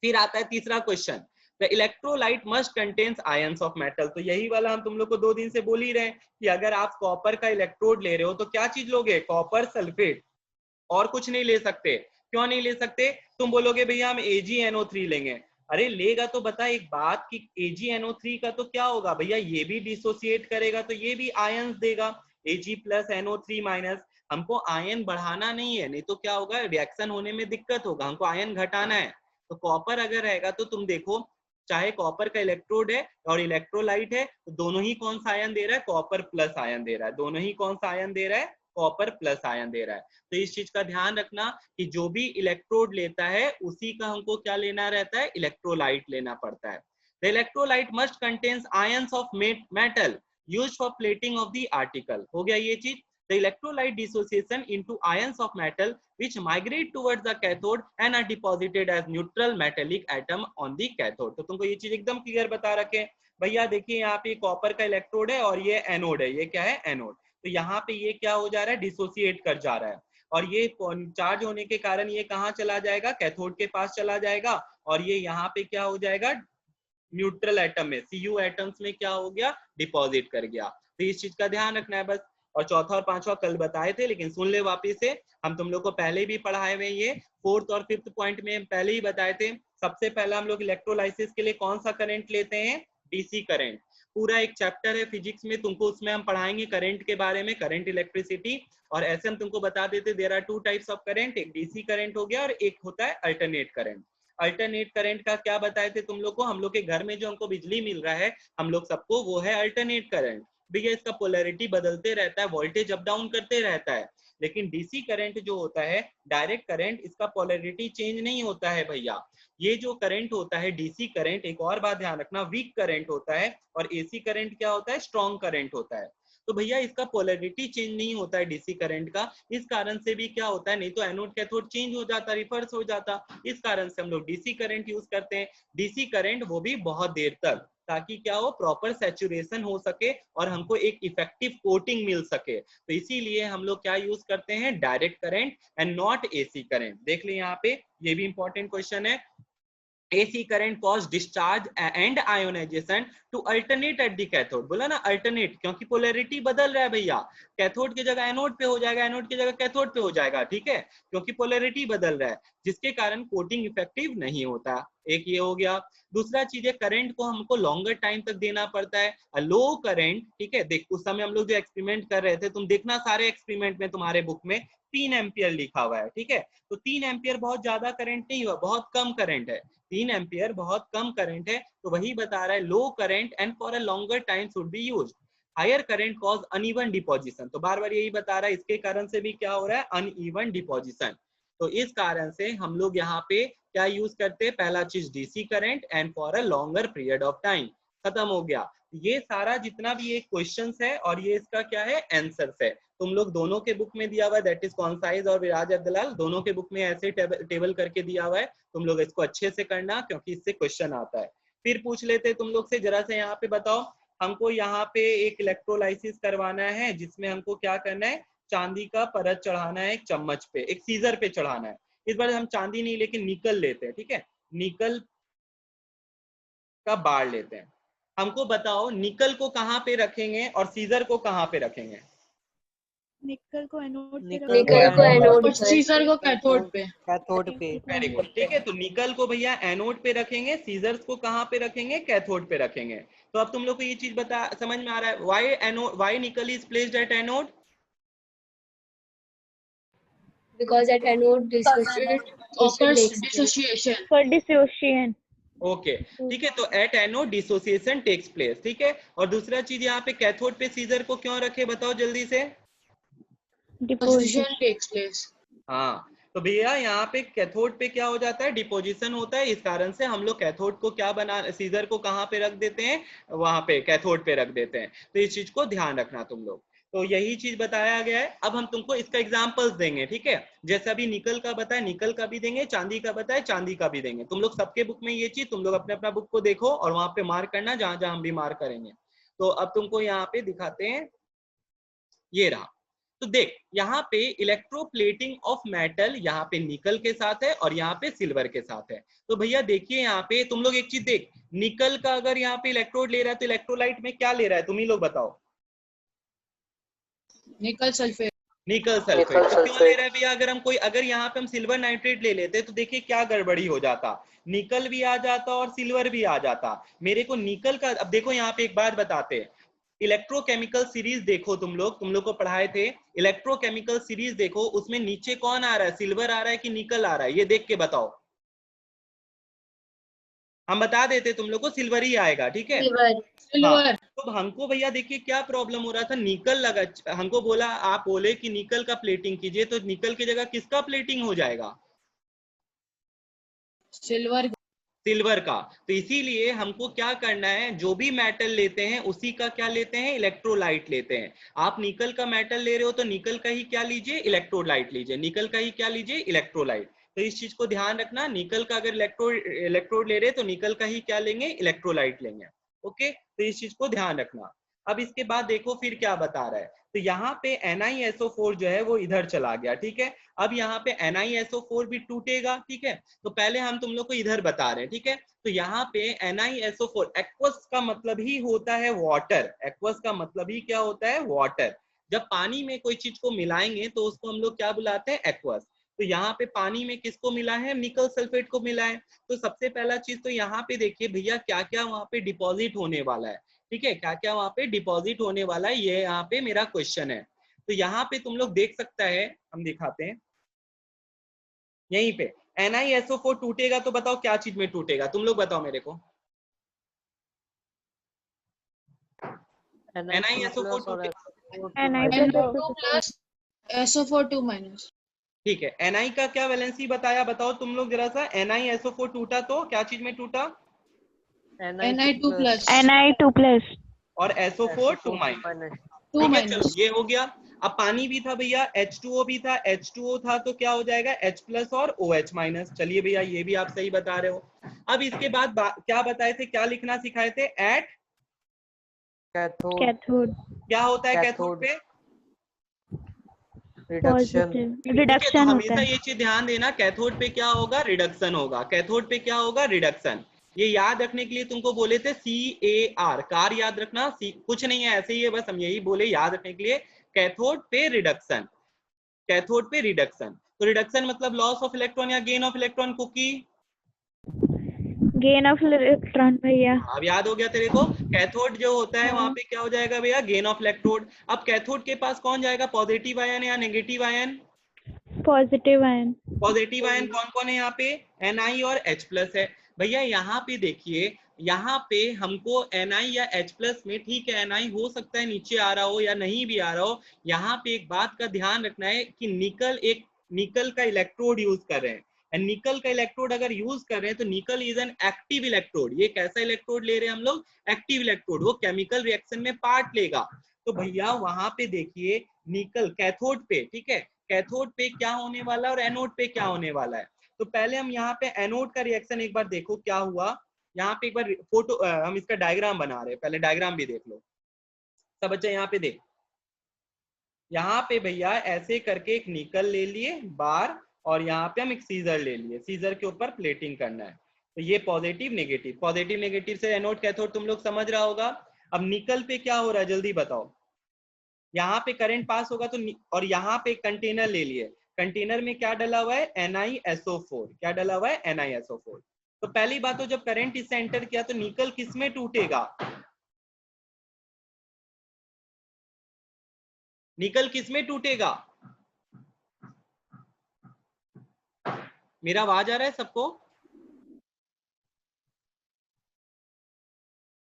फिर आता है तीसरा question, the electrolyte must contains ions of metal. तो यही वाला हम तुम लोग को 2 दिन से बोल ही रहे हैं कि अगर आप कॉपर का इलेक्ट्रोड ले रहे हो तो क्या चीज लोगे, कॉपर सल्फेट, और कुछ नहीं ले सकते। क्यों नहीं ले सकते, तुम बोलोगे भैया हम AgNO3 लेंगे। अरे लेगा तो बता एक बात कि AgNO3 का तो क्या होगा भैया, ये भी डिसोसिएट करेगा तो ये भी आयंस देगा, Ag+NO3-। हमको आयन बढ़ाना नहीं है, नहीं तो क्या होगा, रिएक्शन होने में दिक्कत होगा, हमको आयन घटाना है। तो कॉपर अगर रहेगा तो तुम देखो, चाहे कॉपर का इलेक्ट्रोड है और इलेक्ट्रोलाइट है, तो दोनों ही कौन सा आयन दे रहा है, कॉपर प्लस आयन दे रहा है। दोनों ही कौन सा आयन दे रहा है, कॉपर प्लस आयन दे रहा है। तो इस चीज का ध्यान रखना कि जो भी इलेक्ट्रोड लेता है उसी का हमको क्या लेना रहता है, इलेक्ट्रोलाइट लेना पड़ता है। The electrolyte must contains ions of metal used for plating of the article. हो गया ये चीज। The electrolyte dissociation into ions of metal which migrate towards the cathode and are deposited as neutral metallic atom on the cathode। तो तुमको ये चीज एकदम clear बता रखे भैया। देखिए यहाँ पे कॉपर का इलेक्ट्रोड है और ये एनोड है, ये क्या है, एनोड। तो यहाँ पे ये क्या हो जा रहा है, डिसोसिएट कर जा रहा है, और ये चार्ज होने के कारण ये कहाँ चला जाएगा, कैथोड के पास चला जाएगा, और ये यहाँ पे क्या हो जाएगा, न्यूट्रल एटम में, Cu एटम्स में क्या हो गया, डिपॉजिट कर गया। तो इस चीज का ध्यान रखना है बस। और चौथा और पांचवा कल बताए थे, लेकिन सुन ले वापिस से, हम तुम लोग को पहले भी पढ़ाए हुए, ये 4th और 5th पॉइंट में पहले ही बताए थे। सबसे पहला हम लोग इलेक्ट्रोलाइसिस के लिए कौन सा करंट लेते हैं, डीसी करंट। पूरा एक चैप्टर है फिजिक्स में, तुमको उसमें हम पढ़ाएंगे करंट के बारे में, करंट इलेक्ट्रिसिटी। और ऐसे हम तुमको बता देते there are 2 types of current, एक डीसी करंट हो गया और एक होता है अल्टरनेट करंट। अल्टरनेट करंट का क्या बताए थे तुम लोग को, हम लोग के घर में जो हमको बिजली मिल रहा है हम लोग सबको, वो है अल्टरनेट करंट। भैया इसका पोलैरिटी बदलते रहता है, वोल्टेज अप डाउन करते रहता है। लेकिन डीसी करंट जो होता है, डायरेक्ट करंट, इसका पोलैरिटी चेंज नहीं होता है भैया। ये जो करंट होता है डीसी करंट, एक और बात ध्यान रखना, वीक करंट होता है, और एसी करंट क्या होता है, स्ट्रॉन्ग करंट होता है। तो भैया इसका पोलैरिटी चेंज नहीं होता है डीसी करंट का। इस कारण से भी क्या होता है, नहीं तो एनोड कैथोड चेंज हो जाता, रिवर्स हो जाता। इस कारण से हम लोग डीसी करंट यूज करते हैं। डीसी करंट वो भी बहुत देर तक, ताकि क्या हो, प्रॉपर सैचुरेशन हो सके और हमको एक इफेक्टिव कोटिंग मिल सके। तो इसीलिए हम लोग क्या यूज करते हैं, direct current and not AC current. देख ले यहाँ पे, ये भी इंपॉर्टेंट क्वेश्चन है। AC current cause discharge and ionization to alternate at the cathode। बोला ना अल्टरनेट, क्योंकि पोलैरिटी बदल रहा है भैया, कैथोड की जगह एनोड पे हो जाएगा, एनोड की जगह कैथोड पे हो जाएगा, ठीक है, क्योंकि पोलैरिटी बदल रहा है, जिसके कारण कोटिंग इफेक्टिव नहीं होता। एक ये हो गया। दूसरा चीज है, करंट को हमको लॉन्गर टाइम तक देना पड़ता है। लो करंट, ठीक है, देख उस समय हम लोग जो एक्सपेरिमेंट कर रहे थे, तुम देखना सारे एक्सपेरिमेंट में तुम्हारे बुक में 3 एम्पियर लिखा हुआ है, ठीक है। तो 3 एम्पियर बहुत ज्यादा करंट नहीं हुआ, बहुत कम करंट है। 3 एम्पियर बहुत कम करंट है, तो वही बता रहा है low current and for a longer time should be used. Higher current cause uneven deposition, तो बार बार यही बता रहा है, इसके कारण से भी क्या हो रहा है, अनइवन डिपोजिशन। तो इस कारण से हम लोग यहाँ पे क्या यूज करते हैं, पहला चीज DC current and for a longer period of time. खत्म हो गया। ये सारा जितना भी ये क्वेश्चंस है और ये इसका क्या है, आंसर्स है। तुम लोग दोनों के बुक में दिया हुआ है, दैट इज कॉन्साइज और विराज अब्दुलाल, दोनों के बुक में ऐसे टेबल करके दिया हुआ है। तुम लोग इसको अच्छे से करना, क्योंकि इससे क्वेश्चन आता है। फिर पूछ लेते तुम लोग से, जरा से यहाँ पे बताओ, हमको यहाँ पे एक इलेक्ट्रोलाइसिस करवाना है, जिसमें हमको क्या करना है, चांदी का परत चढ़ाना है एक चम्मच पे, एक सीजर पे चढ़ाना है। इस बार हम चांदी नहीं लेकिन निकल लेते हैं, ठीक है, निकल का बार लेते हैं। हमको बताओ निकल को कहाँ पे रखेंगे और सीजर को कहाँ पे रखेंगे? निकल को एनोड पे निकल को एनोड और सीजर को कैथोड पे। कैथोड पे। वेरी गुड, ठीक है, तो निकल को भैया एनोड पे रखेंगे, सीजर्स को कहाँ पे रखेंगे? कैथोड पे रखेंगे। तो अब तुम लोग को ये चीज बता समझ में आ रहा है why nickel is placed at anode? because at anode Dissociation. For dissociation. Okay, ठीक है, तो at anode dissociation takes place, ठीक है। और दूसरा चीज यहाँ पे कैथोड पे सीजर को क्यों रखे बताओ जल्दी से? Deposition takes place. हाँ, तो भैया यहाँ पे कैथोड पे क्या हो जाता है? डिपोजिशन होता है, इस कारण से हम लोग कैथोड को क्या बना, सीजर को कहाँ पे रख देते हैं? वहां पे कैथोड पे रख देते हैं। तो इस चीज को ध्यान रखना तुम लोग। तो यही चीज बताया गया है। अब हम तुमको इसका एग्जांपल्स देंगे, ठीक है, जैसे अभी निकल का बताया निकल का भी देंगे, चांदी का बताया चांदी का भी देंगे। तुम लोग सबके बुक में ये चीज तुम लोग अपने अपना बुक को देखो और वहां पे मार्क करना जहां जहां हम भी मार्क करेंगे। तो अब तुमको यहाँ पे दिखाते हैं, ये रहा। तो देख यहाँ पे इलेक्ट्रोप्लेटिंग ऑफ मेटल यहाँ पे निकल के साथ है और यहाँ पे सिल्वर के साथ है। तो भैया देखिए यहाँ पे तुम लोग एक चीज देख, निकल का अगर यहाँ पे इलेक्ट्रोड ले रहा है तो इलेक्ट्रोलाइट में क्या ले रहा है तुम ही लोग बताओ? निकल सल्फेट। निकल सल्फेट। तो क्यों ले रहा है भैया? अगर यहाँ पे हम सिल्वर नाइट्रेट ले लेते तो देखिए क्या गड़बड़ी हो जाता, निकल भी आ जाता और सिल्वर भी आ जाता। मेरे को निकल का, अब देखो यहाँ पे एक बात बताते, इलेक्ट्रोकेमिकल सीरीज देखो, तुम लोग को पढ़ाए थे, इलेक्ट्रोकेमिकल सीरीज देखो, उसमें नीचे कौन आ रहा है? सिल्वर आ रहा है कि निकल आ रहा है? ये देख के बताओ। हम बता देते तुम लोग को सिल्वर ही आएगा, ठीक है। सिल्वर। तो हमको भैया देखिए क्या प्रॉब्लम हो रहा था, निकल लगा, हमको बोला, आप बोले कि निकल का प्लेटिंग कीजिए, तो निकल की जगह किसका प्लेटिंग हो जाएगा? सिल्वर का। तो इसीलिए हमको क्या करना है, जो भी मेटल लेते हैं उसी का क्या लेते हैं? इलेक्ट्रोलाइट लेते हैं। आप निकल का मेटल ले रहे हो तो निकल का ही क्या लीजिए? इलेक्ट्रोलाइट लीजिए। निकल का ही क्या लीजिए? इलेक्ट्रोलाइट। तो इस चीज को ध्यान रखना, निकल का अगर इलेक्ट्रोड ले रहे तो निकल का ही क्या लेंगे? इलेक्ट्रोलाइट लेंगे। ओके, तो इस चीज को ध्यान रखना। अब इसके बाद देखो फिर क्या बता रहा है, तो यहाँ पे NiSO4 जो है वो इधर चला गया, ठीक है। अब यहाँ पे NiSO4 भी टूटेगा, ठीक है। तो पहले हम तुम लोग को इधर बता रहे हैं, ठीक है। तो यहाँ पे NiSO4, एक्वस का मतलब ही होता है वाटर, एक्वस का मतलब ही क्या होता है? वाटर। जब पानी में कोई चीज को मिलाएंगे तो उसको हम लोग क्या बुलाते हैं? एक्वस। तो यहाँ पे पानी में किसको मिला है? निकल सल्फेट को मिला है। तो सबसे पहला चीज तो यहाँ पे देखिए भैया क्या क्या वहां पे डिपॉजिट होने वाला है, ठीक है, क्या क्या वहां पे डिपॉजिट होने वाला है, ये यहाँ पे मेरा क्वेश्चन है। तो यहाँ पे तुम लोग देख सकता है, हम दिखाते हैं यहीं पे, NiSO4 टूटेगा तो बताओ क्या चीज में टूटेगा? तुम लोग बताओ मेरे को। NiSO4 टूटेगा, SO4 2-। ठीक है। Ni का क्या वैलेंसी बताया बताओ तुम लोग जरा सा। NiSO4 टूटा तो क्या चीज में टूटा? Ni2+ और SO4 2-। चलो ये हो गया। अब पानी भी था भैया, H2O भी था, H2O था तो क्या हो जाएगा? H+ और OH-। चलिए भैया ये भी आप सही बता रहे हो। अब इसके बाद क्या बताए थे, क्या लिखना सिखाए थे? At cathode. क्या होता है कैथोड पे? रिडक्शन होता हमेशा है। ये चीज ध्यान देना, कैथोड पे क्या होगा? रिडक्शन होगा। कैथोड पे क्या होगा? रिडक्शन। ये याद रखने के लिए तुमको बोले थे CAR, कार याद रखना, कुछ नहीं है, ऐसे ही है, बस हम यही बोले याद रखने के लिए, कैथोड पे रिडक्शन, कैथोड पे रिडक्शन। तो रिडक्शन मतलब लॉस ऑफ इलेक्ट्रॉन या गेन ऑफ इलेक्ट्रॉन? कुकी गेन ऑफ इलेक्ट्रॉन भैया। अब याद हो गया तेरे को। कैथोड जो होता है वहां पे क्या हो जाएगा भैया? Gain of electrode. अब कैथोड के पास कौन जाएगा? पॉजिटिव आयन या negative ion? Positive ion. Positive ion कौन कौन है यहाँ पे? Ni और H+ है। भैया यहाँ पे देखिए, यहाँ पे हमको Ni या H+ में, ठीक है, Ni हो सकता है नीचे आ रहा हो या नहीं भी आ रहा हो, यहाँ पे एक बात का ध्यान रखना है कि निकल का इलेक्ट्रोड यूज कर रहे हैं। निकल का इलेक्ट्रोड अगर यूज कर रहे हैं तो निकल इज एन एक्टिव इलेक्ट्रोड। ये कैसा इलेक्ट्रोड ले रहे हैं हम लोग? Active electrode. वो केमिकल रिएक्शन में पार्ट लेगा। तो भैया वहां पे देखिए निकल कैथोड पे, ठीक है, कैथोड पे क्या होने वाला है और एनोड पे क्या होने वाला है। तो पहले हम यहाँ पे एनोड का रिएक्शन एक बार देखो क्या हुआ। यहाँ पे एक बार फोटो, हम इसका डायग्राम बना रहे हैं, पहले डायग्राम भी देख लो सब बच्चे। यहाँ पे देख, यहाँ पे भैया ऐसे करके एक निकल ले लिए बार और यहाँ पे हम एक सीजर ले लिए, सीजर के ऊपर प्लेटिंग करना है। तो ये पॉजिटिव नेगेटिव, पॉजिटिव नेगेटिव से एनोड कैथोड तुम लोग समझ रहा होगा। अब निकल पे क्या हो रहा है जल्दी बताओ। यहाँ पे करंट पास होगा तो और यहाँ पे कंटेनर ले लिए, कंटेनर में क्या डला हुआ है NiSO4, क्या डला हुआ है NiSO4। तो पहली बात तो जब करंट इससे एंटर किया तो निकल किस में टूटेगा, निकल किस में टूटेगा। मेरा आवाज आ रहा है सबको,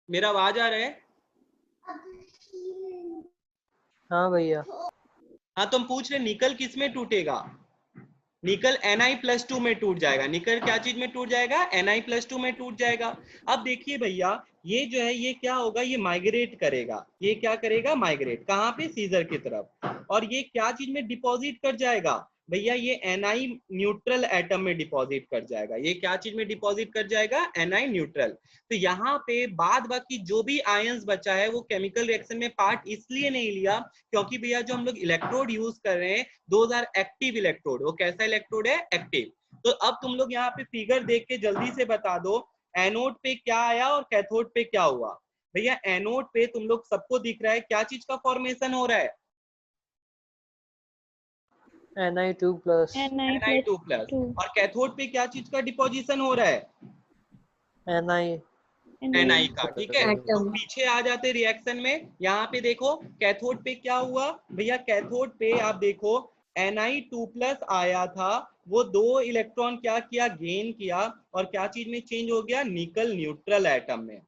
मेरा आवाज आ रहा है। हाँ भैया। हाँ तो हम पूछ रहे निकल किस में टूटेगा, निकल Na+2 में टूट जाएगा। निकल क्या चीज में टूट जाएगा, Na+2 में टूट जाएगा। अब देखिए भैया ये जो है ये क्या होगा, ये माइग्रेट करेगा, ये क्या करेगा माइग्रेट, कहाँ पे सीजर की तरफ। और ये क्या चीज में डिपॉजिट कर जाएगा भैया, ये Ni न्यूट्रल एटम में डिपॉजिट कर जाएगा। ये क्या चीज में डिपॉजिट कर जाएगा, Ni न्यूट्रल। तो यहाँ पे बाद बाकी जो भी आयंस बचा है वो केमिकल रिएक्शन में पार्ट इसलिए नहीं लिया क्योंकि भैया जो हम लोग इलेक्ट्रोड यूज कर रहे हैं दोज आर एक्टिव इलेक्ट्रोड। वो कैसा इलेक्ट्रोड है, एक्टिव। तो अब तुम लोग यहाँ पे फिगर देख के जल्दी से बता दो एनोड पे क्या आया और कैथोड पे क्या हुआ। भैया एनोड पे तुम लोग सबको दिख रहा है क्या चीज का फॉर्मेशन हो रहा है, Na2+. Na2+। और कैथोड पे क्या चीज का डिपोजिशन हो रहा है, Na का, ठीक है। तो पीछे आ जाते रिएक्शन में, यहाँ पे देखो कैथोड पे क्या हुआ भैया, कैथोड पे आप देखो Na2+ आया था, वो 2 इलेक्ट्रॉन क्या किया, गेन किया और क्या चीज में चेंज हो गया, निकल न्यूट्रल एटम में।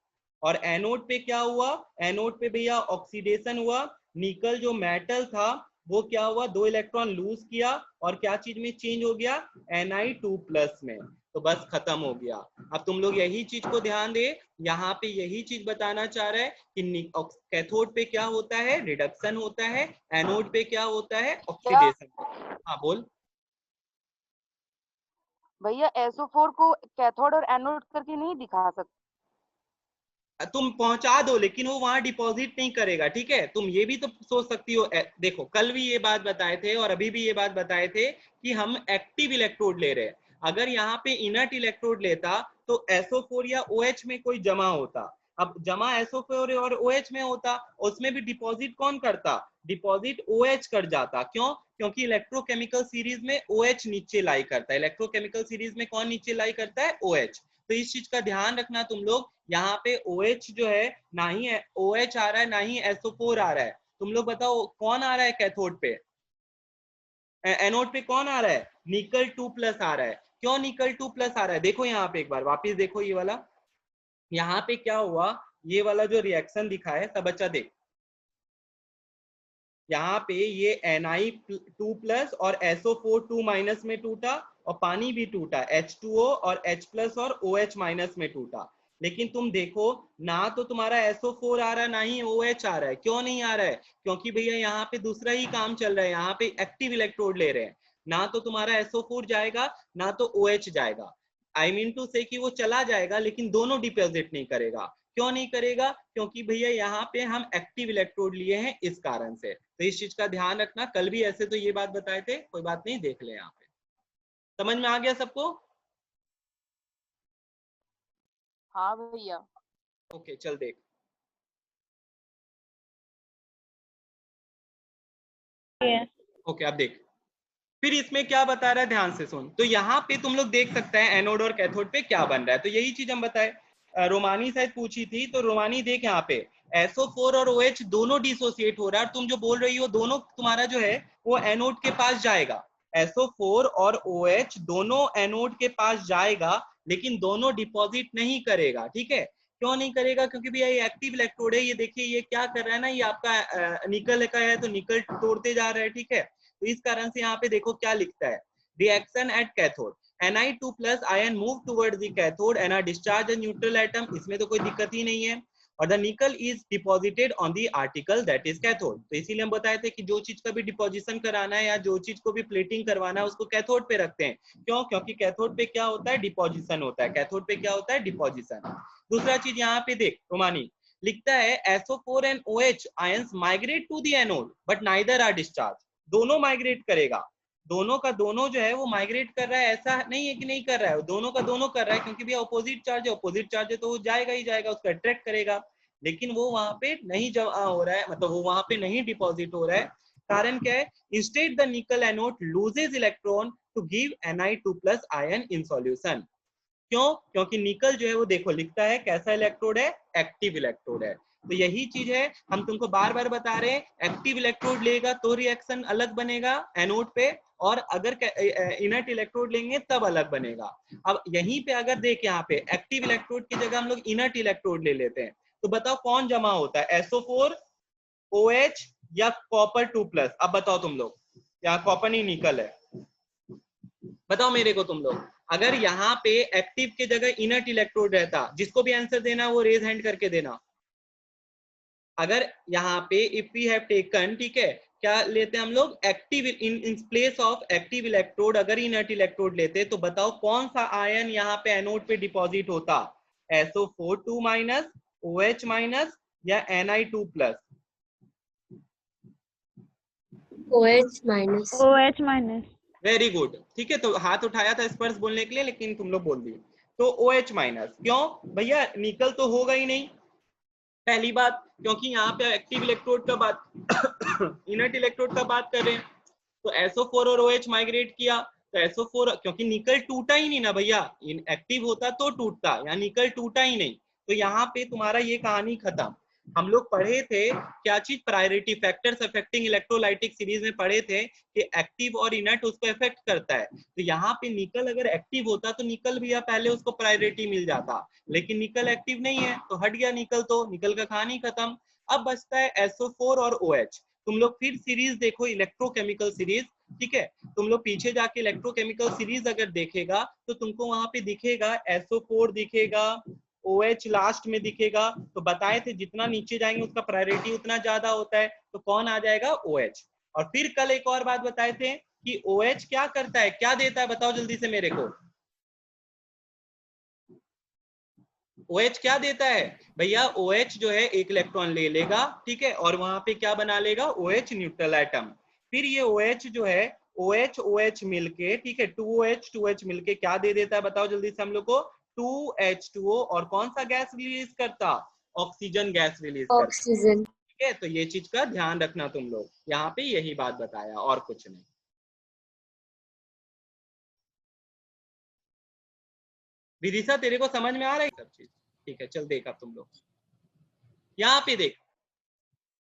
और एनोड पे क्या हुआ, एनोड पे भैया ऑक्सीडेशन हुआ, निकल जो मेटल था वो क्या हुआ, 2 इलेक्ट्रॉन लूज किया और क्या चीज में चेंज हो गया, Ni2+ में। तो बस खत्म हो गया। अब तुम लोग यही चीज को ध्यान दे, यहाँ पे यही चीज बताना चाह रहा है कि कैथोड पे क्या होता है, रिडक्शन होता है, एनोड पे क्या होता है, ऑक्सीडेशन। हाँ बोल भैया SO4 को कैथोड और एनोड करके नहीं दिखा सकते, तुम पहुंचा दो लेकिन वो वहां डिपॉजिट नहीं करेगा, ठीक है। तुम ये भी तो सोच सकती हो, देखो कल भी ये बात बताए थे और अभी भी ये बात बताए थे कि हम एक्टिव इलेक्ट्रोड ले रहे हैं। अगर यहाँ पे इनर्ट इलेक्ट्रोड लेता तो SO4 या OH में कोई जमा होता। अब जमा SO4 और OH में होता, उसमें भी डिपॉजिट कौन करता, डिपॉजिट OH कर जाता। क्यों, क्योंकि इलेक्ट्रोकेमिकल सीरीज में OH नीचे लाई करता है। इलेक्ट्रोकेमिकल सीरीज में कौन नीचे लाई करता है, OH। तो इस चीज का ध्यान रखना तुम लोग, यहाँ पे OH जो है ना ही OH आ रहा है ना ही SO4 आ रहा है। तुम लोग बताओ कौन आ रहा है कैथोड पे, एनोड पे कौन आ रहा है, Ni2+ आ रहा है। क्यों Ni2+ आ रहा है, देखो यहाँ पे एक बार वापिस देखो ये वाला, यहाँ पे क्या हुआ, ये वाला जो रिएक्शन दिखा है सब बच्चा देख, यहाँ पे ये Ni2+ और SO4 2- में टूटा और पानी भी टूटा, H2O और H+ और OH- में टूटा। लेकिन तुम देखो ना तो तुम्हारा SO4 आ रहा है ना ही OH आ रहा है। क्यों नहीं आ रहा है, क्योंकि भैया यहाँ पे दूसरा ही काम चल रहा है, यहाँ पे एक्टिव इलेक्ट्रोड ले रहे हैं। ना तो तुम्हारा SO4 जाएगा ना तो OH जाएगा, आई मीन टू से कि वो चला जाएगा लेकिन दोनों डिपॉजिट नहीं करेगा। क्यों नहीं करेगा, क्योंकि भैया यहाँ पे हम एक्टिव इलेक्ट्रोड लिए हैं इस कारण से। तो इस चीज का ध्यान रखना, कल भी ऐसे तो ये बात बताए थे, कोई बात नहीं, देख ले यहाँ पे। समझ में आ गया सबको, हाँ भैया। ओके चल देख। ओके अब देख फिर इसमें क्या बता रहा है, ध्यान से सुन। तो यहाँ पे तुम लोग देख सकते हैं एनोड और कैथोड पे क्या बन रहा है। तो यही चीज हम बताए, रोमानी शायद पूछी थी, तो रोमानी देख यहाँ पे SO4 और OH दोनों डिसोसिएट हो रहा है। तुम जो बोल रही हो दोनों तुम्हारा जो है वो एनोड के पास जाएगा, SO4 और OH दोनों एनोड के पास जाएगा लेकिन दोनों डिपॉजिट नहीं करेगा, ठीक है। क्यों नहीं करेगा, क्योंकि भैया ये एक्टिव इलेक्ट्रोड है। ये देखिए ये क्या कर रहा है ना, ये आपका निकल का है तो निकल तोड़ते जा रहा है, ठीक है। तो इस कारण से यहाँ पे देखो क्या लिखता है, reaction at cathode Ni2+ ion move towards the cathode and are discharged a neutral atom। इसमें तो कोई दिक्कत ही नहीं है। और द निकल is deposited on the article that is cathode. तो इसीलिए हम बताए थे कि जो चीज का भी डिपोजिशन कराना है या जो चीज को भी प्लेटिंग करवाना है उसको कैथोड पे रखते हैं। क्यों, क्योंकि कैथोड पे क्या होता है, डिपोजिशन होता है। कैथोड पे क्या होता है, डिपोजिशन। दूसरा चीज यहाँ पे देख, रोमानी लिखता है SO4 and OH ions migrate to the anode but neither are discharged। दोनों माइग्रेट करेगा, दोनों का दोनों जो है वो माइग्रेट कर रहा है, ऐसा नहीं है कि नहीं कर रहा है, दोनों का दोनों कर रहा है, क्योंकि भैया ऑपोजिट चार्ज है तो वो जाएगा ही जाएगा, उसको अट्रैक्ट करेगा, लेकिन वो वहां पे नहीं जमा हो रहा है, मतलब वो वहां पे नहीं डिपॉजिट हो रहा है। कारण क्या है? Instead the nickel anode loses electron to give Ni2+ ion in solution. क्यों? क्योंकि निकल जो है वो देखो लिखता है कैसा इलेक्ट्रोड है, एक्टिव इलेक्ट्रोड है। तो यही चीज है, हम तुमको बार बार बता रहे हैं, एक्टिव इलेक्ट्रोड लेगा तो रिएक्शन अलग बनेगा एनोड पे, और अगर इनर्ट इलेक्ट्रोड लेंगे तब अलग बनेगा। अब यहीं पे अगर देख, यहाँ पे एक्टिव इलेक्ट्रोड की जगह हम लोग इनर्ट इलेक्ट्रोड ले लेते हैं, तो बताओ कौन जमा होता है, SO4 OH या कॉपर 2+? अब बताओ तुम लोग, यहाँ कॉपर नहीं निकल है, बताओ मेरे को तुम लोग। अगर यहाँ पे एक्टिव के जगह इनर्ट इलेक्ट्रोड रहता, जिसको भी आंसर देना वो रेज हैंड करके देना। अगर यहाँ पे इफ वी हैव टेकन, ठीक है, क्या लेते हैं हम लोग, active in place of active electrode अगर इनर्ट इलेक्ट्रोड लेते, तो बताओ कौन सा आयन यहाँ पे एनोड पे डिपॉजिट होता, SO4 2-, OH- या Ni2+? OH-। OH-। Very good, ठीक है, तो हाथ उठाया था स्पर्श बोलने के लिए, लेकिन तुम लोग बोल दिए। तो OH-। क्यों भैया? निकल तो होगा ही नहीं, पहली बात, क्योंकि यहाँ पे एक्टिव इलेक्ट्रोड का बात इनर्ट इलेक्ट्रोड का बात कर रहे हैं, तो SO4 और OH माइग्रेट किया, तो SO4, क्योंकि निकल टूटा ही नहीं ना भैया, एक्टिव होता तो टूटता, यहाँ निकल टूटा ही नहीं, तो यहाँ पे तुम्हारा ये कहानी खत्म। हम लोग पढ़े थे क्या चीज, priority factors affecting electrolytic series में पढ़े थे कि एक्टिव और इनर्ट उसको अफेक्ट करता है। तो यहाँ पे निकल अगर एक्टिव होता तो निकल भैया पहले उसको प्रायोरिटी मिल जाता, लेकिन निकल एक्टिव नहीं है तो हट गया निकल, तो निकल का कहानी खत्म। अब बचता है SO4 और OH। तुम लोग फिर सीरीज देखो, इलेक्ट्रोकेमिकल सीरीज, ठीक है, तुम लोग पीछे जाके इलेक्ट्रोकेमिकल सीरीज अगर देखेगा तो तुमको वहां पे दिखेगा SO4 दिखेगा, OH लास्ट में दिखेगा, तो बताए थे जितना नीचे जाएंगे उसका प्रायोरिटी उतना ज्यादा होता है, तो कौन आ जाएगा, OH। और फिर कल एक और बात बताए थे कि OH क्या करता है, क्या देता है, बताओ जल्दी से मेरे को, OH क्या देता है भैया? OH जो है एक इलेक्ट्रॉन ले लेगा, ठीक है, और वहां पे क्या बना लेगा, OH न्यूट्रल एटम। फिर ये OH जो है, OH OH मिलके, ठीक है, 2OH मिलके क्या दे देता है, बताओ जल्दी से हम लोग को, 2H2O, और कौन सा गैस रिलीज करता, ऑक्सीजन गैस रिलीज करता, ऑक्सीजन। ठीक है। तो ये चीज का ध्यान रखना तुम लोग, यहाँ पे यही बात बताया और कुछ नहीं। विदिशा तेरे को समझ में आ रहा है सब चीज? ठीक है, चल देख अब तुम लोग यहाँ पे देख,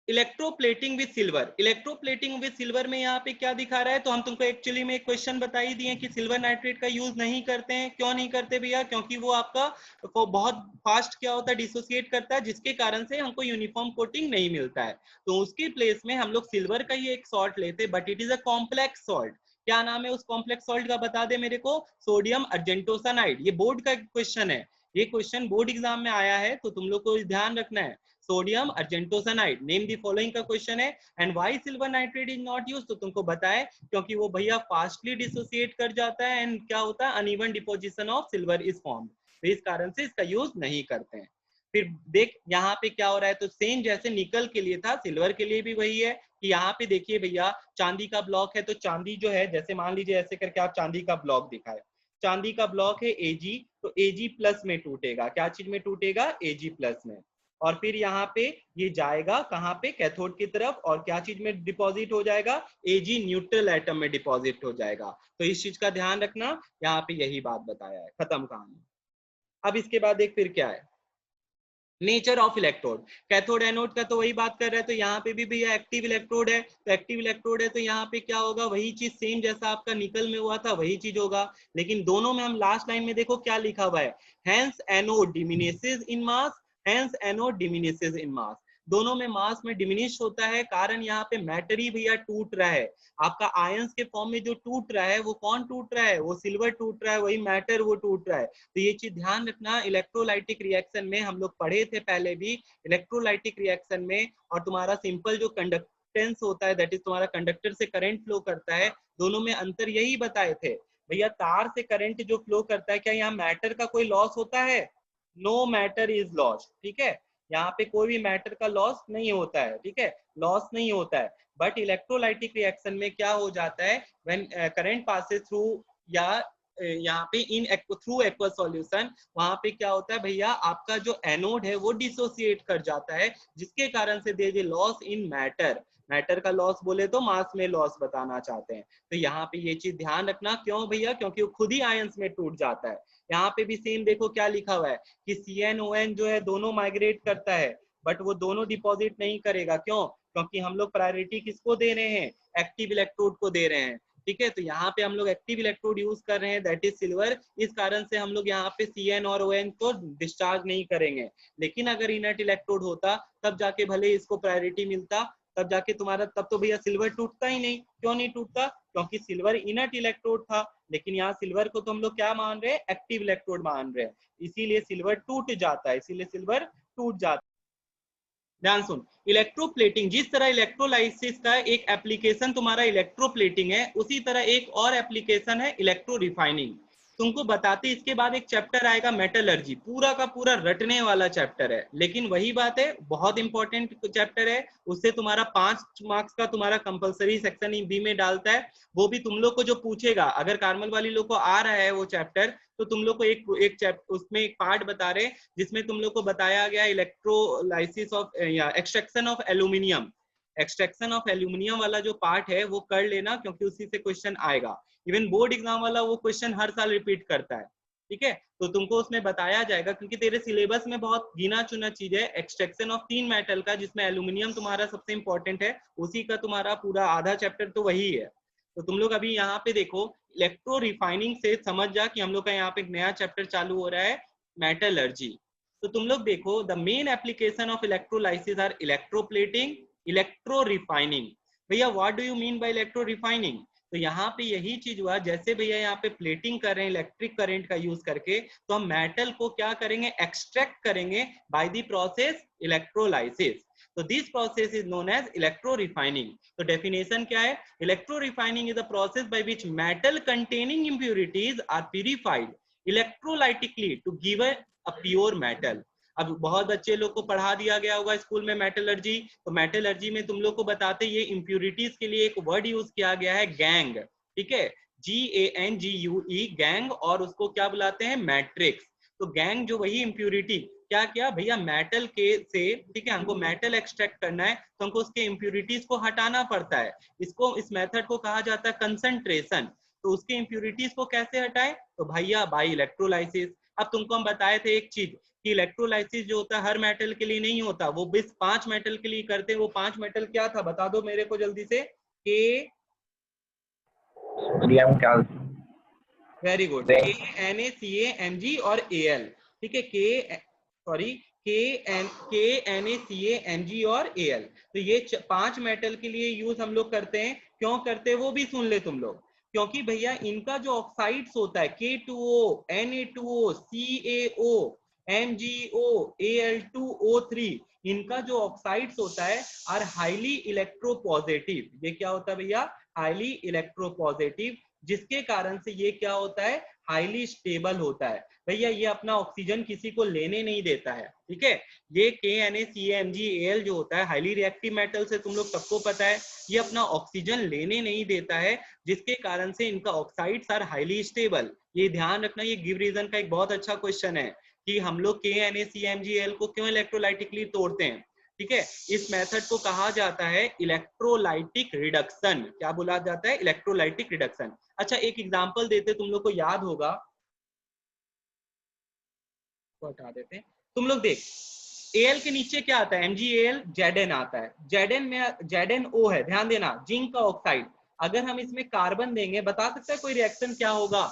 electroplating with silver. Electroplating with silver में यहाँ पे क्या दिखा रहा है, तो हम तुमको एक्चुअली में एक क्वेश्चन बता ही दिए कि सिल्वर नाइट्रेट का यूज नहीं करते हैं। क्यों नहीं करते भैया? क्योंकि वो आपका बहुत फास्ट क्या होता है, डिसोसिएट करता है, जिसके कारण से हमको यूनिफॉर्म कोटिंग नहीं मिलता है। तो उसके प्लेस में हम लोग सिल्वर का ही एक सॉल्ट लेते, but it is a complex salt. क्या नाम है उस कॉम्प्लेक्स सॉल्ट का, बता दे मेरे को, सोडियम अर्जेंटोसाइनाइड। ये बोर्ड का क्वेश्चन है, ये क्वेश्चन बोर्ड एग्जाम में आया है, तो तुम लोग को ध्यान रखना है। सोडियम अर्जेंटोसाइनाइड, नेम द फॉलोइंग का क्वेश्चन है। And why silver nitrate is not used, तो तुमको बताए क्योंकि वो भैया फास्टली डिसोसिएट कर जाता है, एंड क्या होता है, uneven deposition of silver is formed, तो इस कारण से इसका यूज नहीं करते हैं। फिर देख यहाँ पे क्या हो रहा है, तो सेम जैसे निकल के लिए था, सिल्वर के लिए भी वही है कि यहाँ पे देखिए भैया, चांदी का ब्लॉक है, तो चांदी जो है, जैसे मान लीजिए ऐसे करके आप चांदी का ब्लॉक दिखाए, चांदी का ब्लॉक है Ag, तो Ag+ में टूटेगा, क्या चीज में टूटेगा, Ag+ में। और फिर यहाँ पे ये जाएगा कहाँ पे, कैथोड की तरफ, और क्या चीज में डिपॉजिट हो जाएगा, Ag न्यूट्रल एटम में डिपॉजिट हो जाएगा। तो इस चीज का ध्यान रखना, यहाँ पे यही बात बताया है, खत्म कहानी। अब इसके बाद एक फिर क्या है, nature of electrode. Cathode anode का तो वही बात कर रहे हैं, तो यहाँ पे भी भैया एक्टिव इलेक्ट्रोड है, तो एक्टिव इलेक्ट्रोड है तो यहाँ पे क्या होगा, वही चीज सेम जैसा आपका निकल में हुआ था वही चीज होगा। लेकिन दोनों में हम लास्ट लाइन में देखो क्या लिखा हुआ है, हैंस एनोड डिमिनिशेस इन मास, हैंस एनोड डिमिनिशेस इन मास। दोनों में मास में डिमिनिश होता है, कारण यहाँ पे मैटर ही भैया टूट रहा है, आपका आयंस के फॉर्म में जो टूट रहा है वो कौन टूट रहा है, वो सिल्वर टूट रहा है, वही मैटर वो टूट रहा है। तो ये चीज ध्यान रखना। इलेक्ट्रोलाइटिक रिएक्शन में हम लोग पढ़े थे पहले भी, इलेक्ट्रोलाइटिक रिएक्शन में, और तुम्हारा सिंपल जो कंडक्टेंस होता है, दैट इज तुम्हारा कंडक्टर से करंट फ्लो करता है, दोनों में अंतर यही बताए थे भैया। तार से करंट जो फ्लो करता है, क्या यहाँ मैटर का कोई लॉस होता है, नो मैटर इज लॉस्ट, ठीक है। यहाँ पे कोई भी मैटर का लॉस नहीं होता है, ठीक है, लॉस नहीं होता है। बट इलेक्ट्रोलाइटिक रिएक्शन में क्या हो जाता है, व्हेन करंट पासेस थ्रू या यहाँ पे इन थ्रू एक्वा सॉल्यूशन, वहां पे क्या होता है भैया, आपका जो एनोड है वो डिसोसिएट कर जाता है, जिसके कारण से there is loss in matter. Matter का लॉस बोले तो मास में लॉस बताना चाहते हैं। तो यहाँ पे ये चीज ध्यान रखना, क्यों भैया, क्योंकि वो खुद ही आयंस में टूट जाता है। यहाँ पे भी सेम देखो क्या लिखा हुआ है कि CnOn जो है दोनों माइग्रेट करता है, बट वो दोनों डिपॉजिट नहीं करेगा। क्यों? क्योंकि हम लोग प्रायोरिटी किसको दे रहे हैं, एक्टिव इलेक्ट्रोड को दे रहे हैं, ठीक है। तो यहाँ पे हम लोग एक्टिव इलेक्ट्रोड यूज कर रहे हैं, दैट इज सिल्वर, इस कारण से हम लोग यहाँ पे Cn और On को डिस्चार्ज नहीं करेंगे। लेकिन अगर इनर्ट इलेक्ट्रोड होता तब जाके भले इसको प्रायोरिटी मिलता, तब जाके तुम्हारा, तब तो भैया सिल्वर टूटता ही नहीं। क्यों नहीं टूटता? क्योंकि सिल्वर इनर्ट इलेक्ट्रोड था, लेकिन यहाँ सिल्वर को तो हम लोग क्या मान रहे हैं, एक्टिव इलेक्ट्रोड मान रहे हैं, इसीलिए सिल्वर टूट जाता है, इसीलिए सिल्वर टूट जाता है। ध्यान सुन, इलेक्ट्रोप्लेटिंग, जिस तरह इलेक्ट्रोलाइसिस का एक एप्लीकेशन तुम्हारा इलेक्ट्रोप्लेटिंग है, उसी तरह एक और एप्लीकेशन है इलेक्ट्रो रिफाइनिंग। तुमको बताते इसके बाद एक चैप्टर आएगा मेटलर्जी, पूरा का पूरा रटने वाला चैप्टर है, लेकिन वही बात है, बहुत इंपॉर्टेंट चैप्टर है। उससे तुम्हारा 5 मार्क्स का तुम्हारा कंपलसरी सेक्शन बी में डालता है। वो भी तुम लोग को जो पूछेगा, अगर कार्मल वाली लोग को आ रहा है वो चैप्टर, तो तुम लोग को एक चैप्टर उसमें एक पार्ट बता रहे जिसमें तुम लोग को बताया गया इलेक्ट्रोलाइसिस ऑफ या extraction of aluminium. Extraction of aluminium वाला जो पार्ट है वो कर लेना, क्योंकि उसी से क्वेश्चन आएगा। इवन बोर्ड एग्जाम वाला वो क्वेश्चन हर साल रिपीट करता है, ठीक है। तो तुमको उसमें बताया जाएगा, क्योंकि तेरे सिलेबस में बहुत गिना चुना चीज है, एक्सट्रैक्शन ऑफ 3 मेटल का, जिसमें एल्यूमिनियम तुम्हारा सबसे इंपॉर्टेंट है, उसी का तुम्हारा पूरा आधा चैप्टर तो वही है। तो तुम लोग अभी यहाँ पे देखो, इलेक्ट्रो रिफाइनिंग से समझ जा कि हम लोग का यहाँ पे एक नया चैप्टर चालू हो रहा है, मेटलर्जी। तो तुम लोग देखो, the main application of electrolysis are electroplating, electro refining. भैया what do you mean by electro refining? तो यहाँ पे यही चीज हुआ, जैसे भैया यहाँ पे प्लेटिंग कर रहे हैं इलेक्ट्रिक करंट का यूज करके, तो हम मेटल को क्या करेंगे, एक्सट्रैक्ट करेंगे बाय द प्रोसेस इलेक्ट्रोलाइसिस। तो this process is known as electro refining. तो डेफिनेशन क्या है, electro refining is a process by which metal containing impurities are purified electrolytically to give a pure metal. अब बहुत बच्चे लोग को पढ़ा दिया गया होगा स्कूल में मेटलर्जी, तो मेटलर्जी में तुम लोग को बताते ये इम्प्यूरिटीज के लिए एक वर्ड यूज किया गया है, गैंग, ठीक है, GANGUE, गैंग, और उसको क्या बुलाते हैं, मैट्रिक्स। तो गैंग जो वही इम्प्यूरिटी, क्या किया भैया, मेटल के से, ठीक है, हमको मेटल एक्सट्रैक्ट करना है, तो हमको उसके इम्प्यूरिटीज को हटाना पड़ता है। इसको, इस मेथड को कहा जाता है कंसंट्रेशन। तो उसके इम्प्यूरिटीज को कैसे हटाए, तो भैया बाय इलेक्ट्रोलाइसिस। अब तुमको हम बताए थे एक चीज कि इलेक्ट्रोलाइसिस जो होता है हर मेटल के लिए नहीं होता, वो बस 5 मेटल के लिए करते हैं। वो 5 मेटल क्या था, बता दो मेरे को जल्दी से। के, वेरी गुड, KNaCaMg और Al, ठीक है, KNaCaMg और Al। तो ये 5 मेटल के लिए यूज हम लोग करते हैं। क्यों करते हैं वो भी सुन ले तुम लोग, क्योंकि भैया इनका जो ऑक्साइड्स होता है, K2O, Na2O, CaO, MgO, Al2O3, इनका जो ऑक्साइड्स होता है आर हाईली इलेक्ट्रोपॉजिटिव। ये क्या होता है भैया, हाईली इलेक्ट्रोपॉजिटिव, जिसके कारण से ये क्या होता है, हाईली स्टेबल होता है। भैया ये अपना ऑक्सीजन किसी को लेने नहीं देता है, ठीक है। ये KNaCaMgAl जो होता है हाईली रिएक्टिव मेटल से, तुम लोग सबको पता है, ये अपना ऑक्सीजन लेने नहीं देता है, जिसके कारण से इनका ऑक्साइड्स आर हाईली स्टेबल। ये ध्यान रखना, ये गिव रीजन का एक बहुत अच्छा क्वेश्चन है कि हम लोग KNaCaMgAl को क्यों इलेक्ट्रोलाइटिकली तोड़ते हैं, ठीक है। इस मेथड को कहा जाता है इलेक्ट्रोलाइटिक रिडक्शन। क्या बोला जाता है, इलेक्ट्रोलाइटिक रिडक्शन। अच्छा एक एग्जांपल देते, तुम लोग को याद होगा, हटा देते हैं। तुम लोग देख, Al के नीचे क्या आता है, MgAl, Zn आता है, Zn में ZnO है, ध्यान देना, जिंक का ऑक्साइड। अगर हम इसमें कार्बन देंगे, बता सकते हैं कोई रिएक्शन क्या होगा,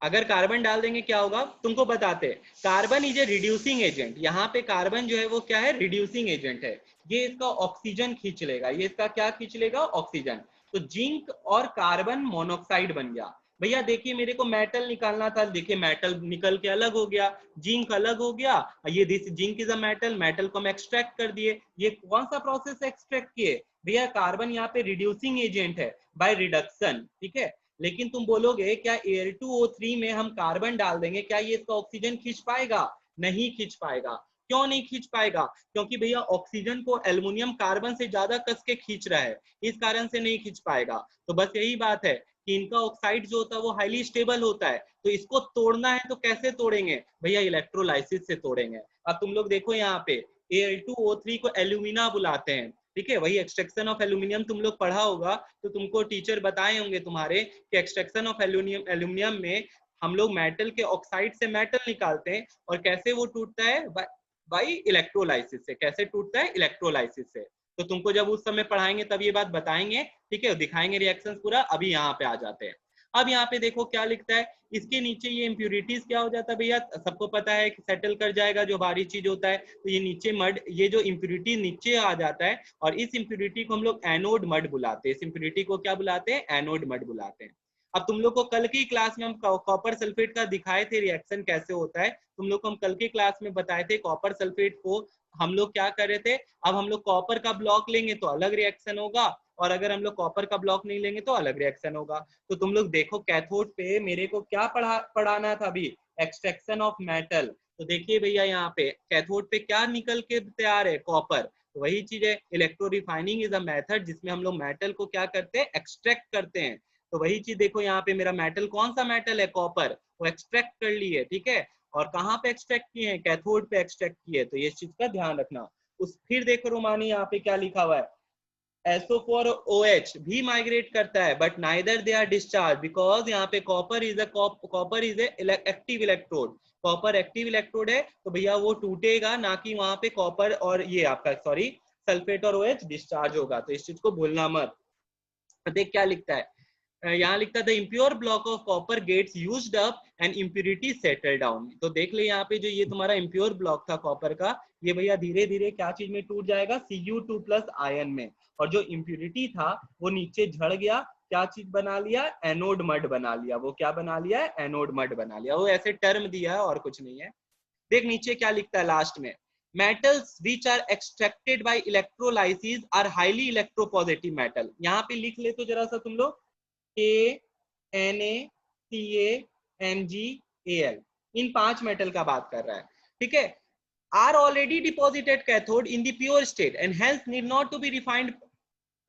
अगर कार्बन डाल देंगे क्या होगा, तुमको बताते हैं। Carbon is a reducing agent, यहाँ पे कार्बन जो है वो क्या है, रिड्यूसिंग एजेंट है। ये इसका ऑक्सीजन खींच लेगा, ये इसका क्या खींच लेगा, ऑक्सीजन। तो जिंक और कार्बन मोनोऑक्साइड बन गया। भैया देखिए मेरे को मेटल निकालना था, देखिए मेटल निकल के अलग हो गया, जिंक अलग हो गया, ये this zinc is a metal, metal को हम एक्सट्रैक्ट कर दिए। ये कौन सा प्रोसेस एक्सट्रैक्ट किए भैया, कार्बन यहाँ पे रिड्यूसिंग एजेंट है बाय रिडक्शन, ठीक है। लेकिन तुम बोलोगे क्या Al2O3 में हम कार्बन डाल देंगे, क्या ये इसका ऑक्सीजन खींच पाएगा? नहीं खींच पाएगा। क्यों नहीं खींच पाएगा? क्योंकि भैया ऑक्सीजन को एल्युमिनियम कार्बन से ज्यादा कस के खींच रहा है, इस कारण से नहीं खींच पाएगा। तो बस यही बात है कि इनका ऑक्साइड जो होता है वो हाईली स्टेबल होता है, तो इसको तोड़ना है तो कैसे तोड़ेंगे भैया? इलेक्ट्रोलाइसिस से तोड़ेंगे। अब तुम लोग देखो यहाँ पे Al2O3 को एल्यूमिना बुलाते हैं, ठीक है, वही एक्सट्रैक्शन ऑफ एल्यूमिनियम तुम लोग पढ़ा होगा, तो तुमको टीचर बताए होंगे तुम्हारे कि एक्सट्रैक्शन ऑफ एल्यूमिनियम में हम लोग मेटल के ऑक्साइड से मेटल निकालते हैं, और कैसे वो टूटता है? बाई इलेक्ट्रोलाइसिस से। कैसे टूटता है? इलेक्ट्रोलाइसिस से। तो तुमको जब उस समय पढ़ाएंगे तब ये बात बताएंगे, ठीक है, दिखाएंगे रिएक्शंस पूरा। अभी यहाँ पे आ जाते हैं। अब यहाँ पे देखो क्या लिखता है, इसके नीचे ये इम्प्यूरिटीज क्या हो जाता है भैया? सबको पता है कि सेटल कर जाएगा जो भारी चीज होता है, तो ये नीचे मड, ये जो इम्प्यूरिटी नीचे आ जाता है, और इस इम्प्यूरिटी को हम लोग एनोड मड बुलाते हैं। इस इम्प्यूरिटी को क्या बुलाते हैं? एनोड मड बुलाते हैं। अब तुम लोग को कल की क्लास में हम कॉपर सल्फेट का दिखाए थे रिएक्शन कैसे होता है, तुम लोग को हम कल की क्लास में बताए थे कॉपर सल्फेट को हम लोग क्या कर रहे थे। अब हम लोग कॉपर का ब्लॉक लेंगे तो अलग रिएक्शन होगा, और अगर हम लोग कॉपर का ब्लॉक नहीं लेंगे तो अलग रिएक्शन होगा। तो तुम लोग देखो कैथोड पे मेरे को क्या पढ़ाना था अभी? Extraction of metal. तो देखिए भैया यहाँ पे कैथोड पे क्या निकल के तैयार है? कॉपर। तो वही चीज है, electro refining is a method जिसमें हम लोग मेटल को क्या करते हैं? एक्सट्रैक्ट करते हैं। तो वही चीज देखो यहाँ पे मेरा मेटल कौन सा मेटल है? कॉपर। वो एक्सट्रैक्ट कर ली है, ठीक है, और कहाँ पे एक्सट्रैक्ट किए हैं? कैथोड पे एक्सट्रैक्ट किए। तो ये चीज का ध्यान रखना। उस फिर देखो रोमानी यहाँ पे क्या लिखा हुआ है, SO4OH भी माइग्रेट करता है, but neither they are discharge because यहाँ पे copper is active electrode. Copper active electrode है, तो भैया वो टूटेगा ना कि वहां पे कॉपर और ये आपका सॉरी सल्फेट और OH डिस्चार्ज होगा। तो इस चीज को भूलना मत। देख क्या लिखता है यहाँ, लिखता है the impure block of copper gets used up and impurity settle down. तो देख ले यहाँ पे जो ये तुम्हारा इम्प्योर ब्लॉक था कॉपर का, ये भैया धीरे धीरे क्या चीज में टूट जाएगा? Cu2+ आयन में। और जो इम्प्यूरिटी था वो नीचे झड़ गया, क्या चीज बना लिया? एनोड मड बना लिया। वो क्या बना लिया? एनोड मड बना लिया। वो ऐसे टर्म दिया है और कुछ नहीं है। देख नीचे क्या लिखता है लास्ट में, metals which are extracted by electrolysis are highly electropositive metal। यहाँ पे लिख ले तो जरा सा तुम लोग, KNaCaMgAl, इन 5 मेटल का बात कर रहा है, ठीक है। are already deposited cathode in the pure state and hence need not to be refined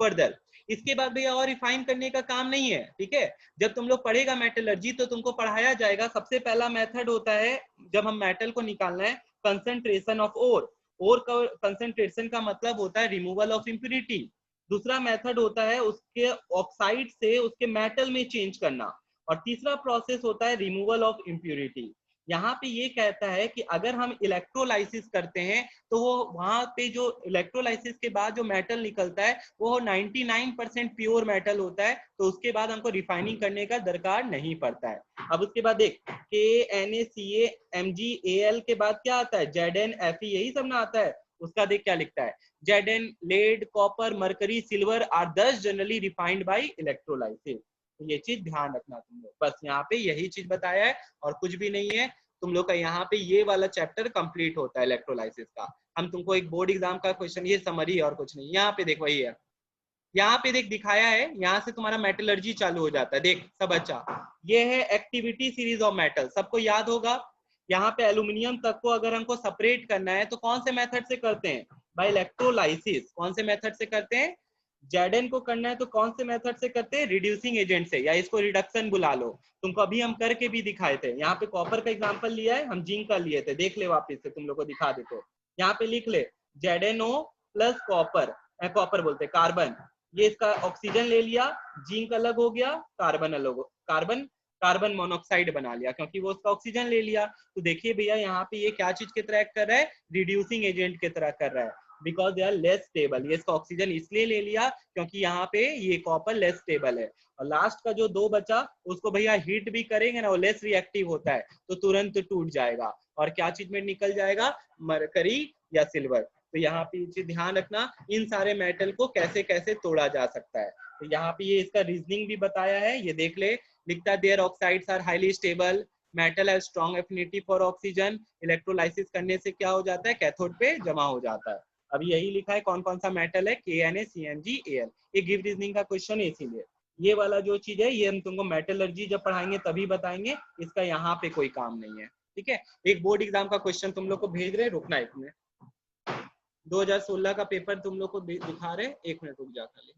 further। इसके बाद भैया और रिफाइन करने का काम नहीं है, ठीक है। जब तुम लोग पढ़ेगा मेटलर्जी तो तुमको पढ़ाया जाएगा, सबसे पहला मेथड होता है जब हम मेटल को निकालना है, कंसंट्रेशन ऑफ ओर। ओर का कंसंट्रेशन का मतलब होता है रिमूवल ऑफ इम्प्यूरिटी। दूसरा मेथड होता है उसके ऑक्साइड से उसके मेटल में चेंज करना, और तीसरा प्रोसेस होता है रिमूवल ऑफ इम्प्यूरिटी। यहाँ पे ये कहता है कि अगर हम इलेक्ट्रोलाइसिस करते हैं तो वो वहां पे जो इलेक्ट्रोलाइसिस के बाद जो मेटल निकलता है वो 99% प्योर मेटल होता है, तो उसके बाद हमको रिफाइनिंग करने का दरकार नहीं पड़ता है। अब उसके बाद देख KNaCaMgAl के बाद क्या आता है? ZnFe, यही सब ना आता है। उसका देख क्या लिखता है, Zn, lead, copper, mercury, silver are these generally refined by electrolysis. तो ये चीज ध्यान रखना तुम लोग, बस यहाँ पे यही चीज बताया है और कुछ भी नहीं है। तुम लोग का यहाँ पे ये वाला चैप्टर कंप्लीट होता है इलेक्ट्रोलाइसिस का। हम तुमको एक बोर्ड एग्जाम का क्वेश्चन, ये समरी है और कुछ नहीं। यहाँ पे देख वही है, यहाँ पे देख दिखाया है, यहाँ से तुम्हारा मेटलर्जी चालू हो जाता है। देख सब अच्छा, ये है एक्टिविटी सीरीज ऑफ मेटल, सबको याद होगा। यहाँ पे एल्यूमिनियम तक को अगर हमको सेपरेट करना है तो कौन से मेथड से करते हैं भाई? इलेक्ट्रोलाइसिस। कौन से मेथड से करते हैं? Zn को करना है तो कौन से मेथड से करते हैं? रिड्यूसिंग एजेंट से, या इसको रिडक्शन बुला लो। तुमको अभी हम करके भी दिखाए थे। यहाँ पे कॉपर का एग्जांपल लिया है, हम जिंक का लिए थे, देख ले वापस से, तुम लोग को दिखा देते। यहाँ पे लिख ले ZnO प्लस कॉपर, कॉपर बोलते कार्बन, ये इसका ऑक्सीजन ले लिया, जिंक अलग हो गया, कार्बन अलग हो, कार्बन मोनोऑक्साइड बना लिया क्योंकि वो उसका ऑक्सीजन ले लिया। तो देखिए भैया यहाँ पे ये क्या चीज की तरह कर रहा है? रिड्यूसिंग एजेंट की तरह कर रहा है, because they are less stable. ये इसका ऑक्सीजन इसलिए ले लिया क्योंकि यहाँ पे ये कॉपर लेस स्टेबल है। और लास्ट का जो 2 बचा उसको भैया हीट भी करेंगे ना, वो लेस रिएक्टिव होता है तो तुरंत टूट जाएगा, और क्या चीज में निकल जाएगा? मरकरी या सिल्वर। तो यहाँ पे चीज ध्यान रखना, इन सारे मेटल को कैसे कैसे तोड़ा जा सकता है। तो यहाँ पे ये इसका रीजनिंग भी बताया है, ये देख ले। लिखता है their oxides are highly stable, metal has strong affinity for oxygen. Electrolysis करने से क्या हो जाता है? कैथोड पे जमा हो जाता है। अभी यही लिखा है कौन कौन सा मेटल है, KNaCmgAl। ये गिव रीजनिंग का क्वेश्चन है इसीलिए। ये वाला जो चीज है ये हम तुमको मेटलर्जी जब पढ़ाएंगे तभी बताएंगे, इसका यहाँ पे कोई काम नहीं है। ठीक है, एक बोर्ड एग्जाम का क्वेश्चन तुम लोग को भेज रहे, रुकना एक मिनट, 2016 का पेपर तुम लोग को दिखा रहे, एक मिनट रुक जा खाली।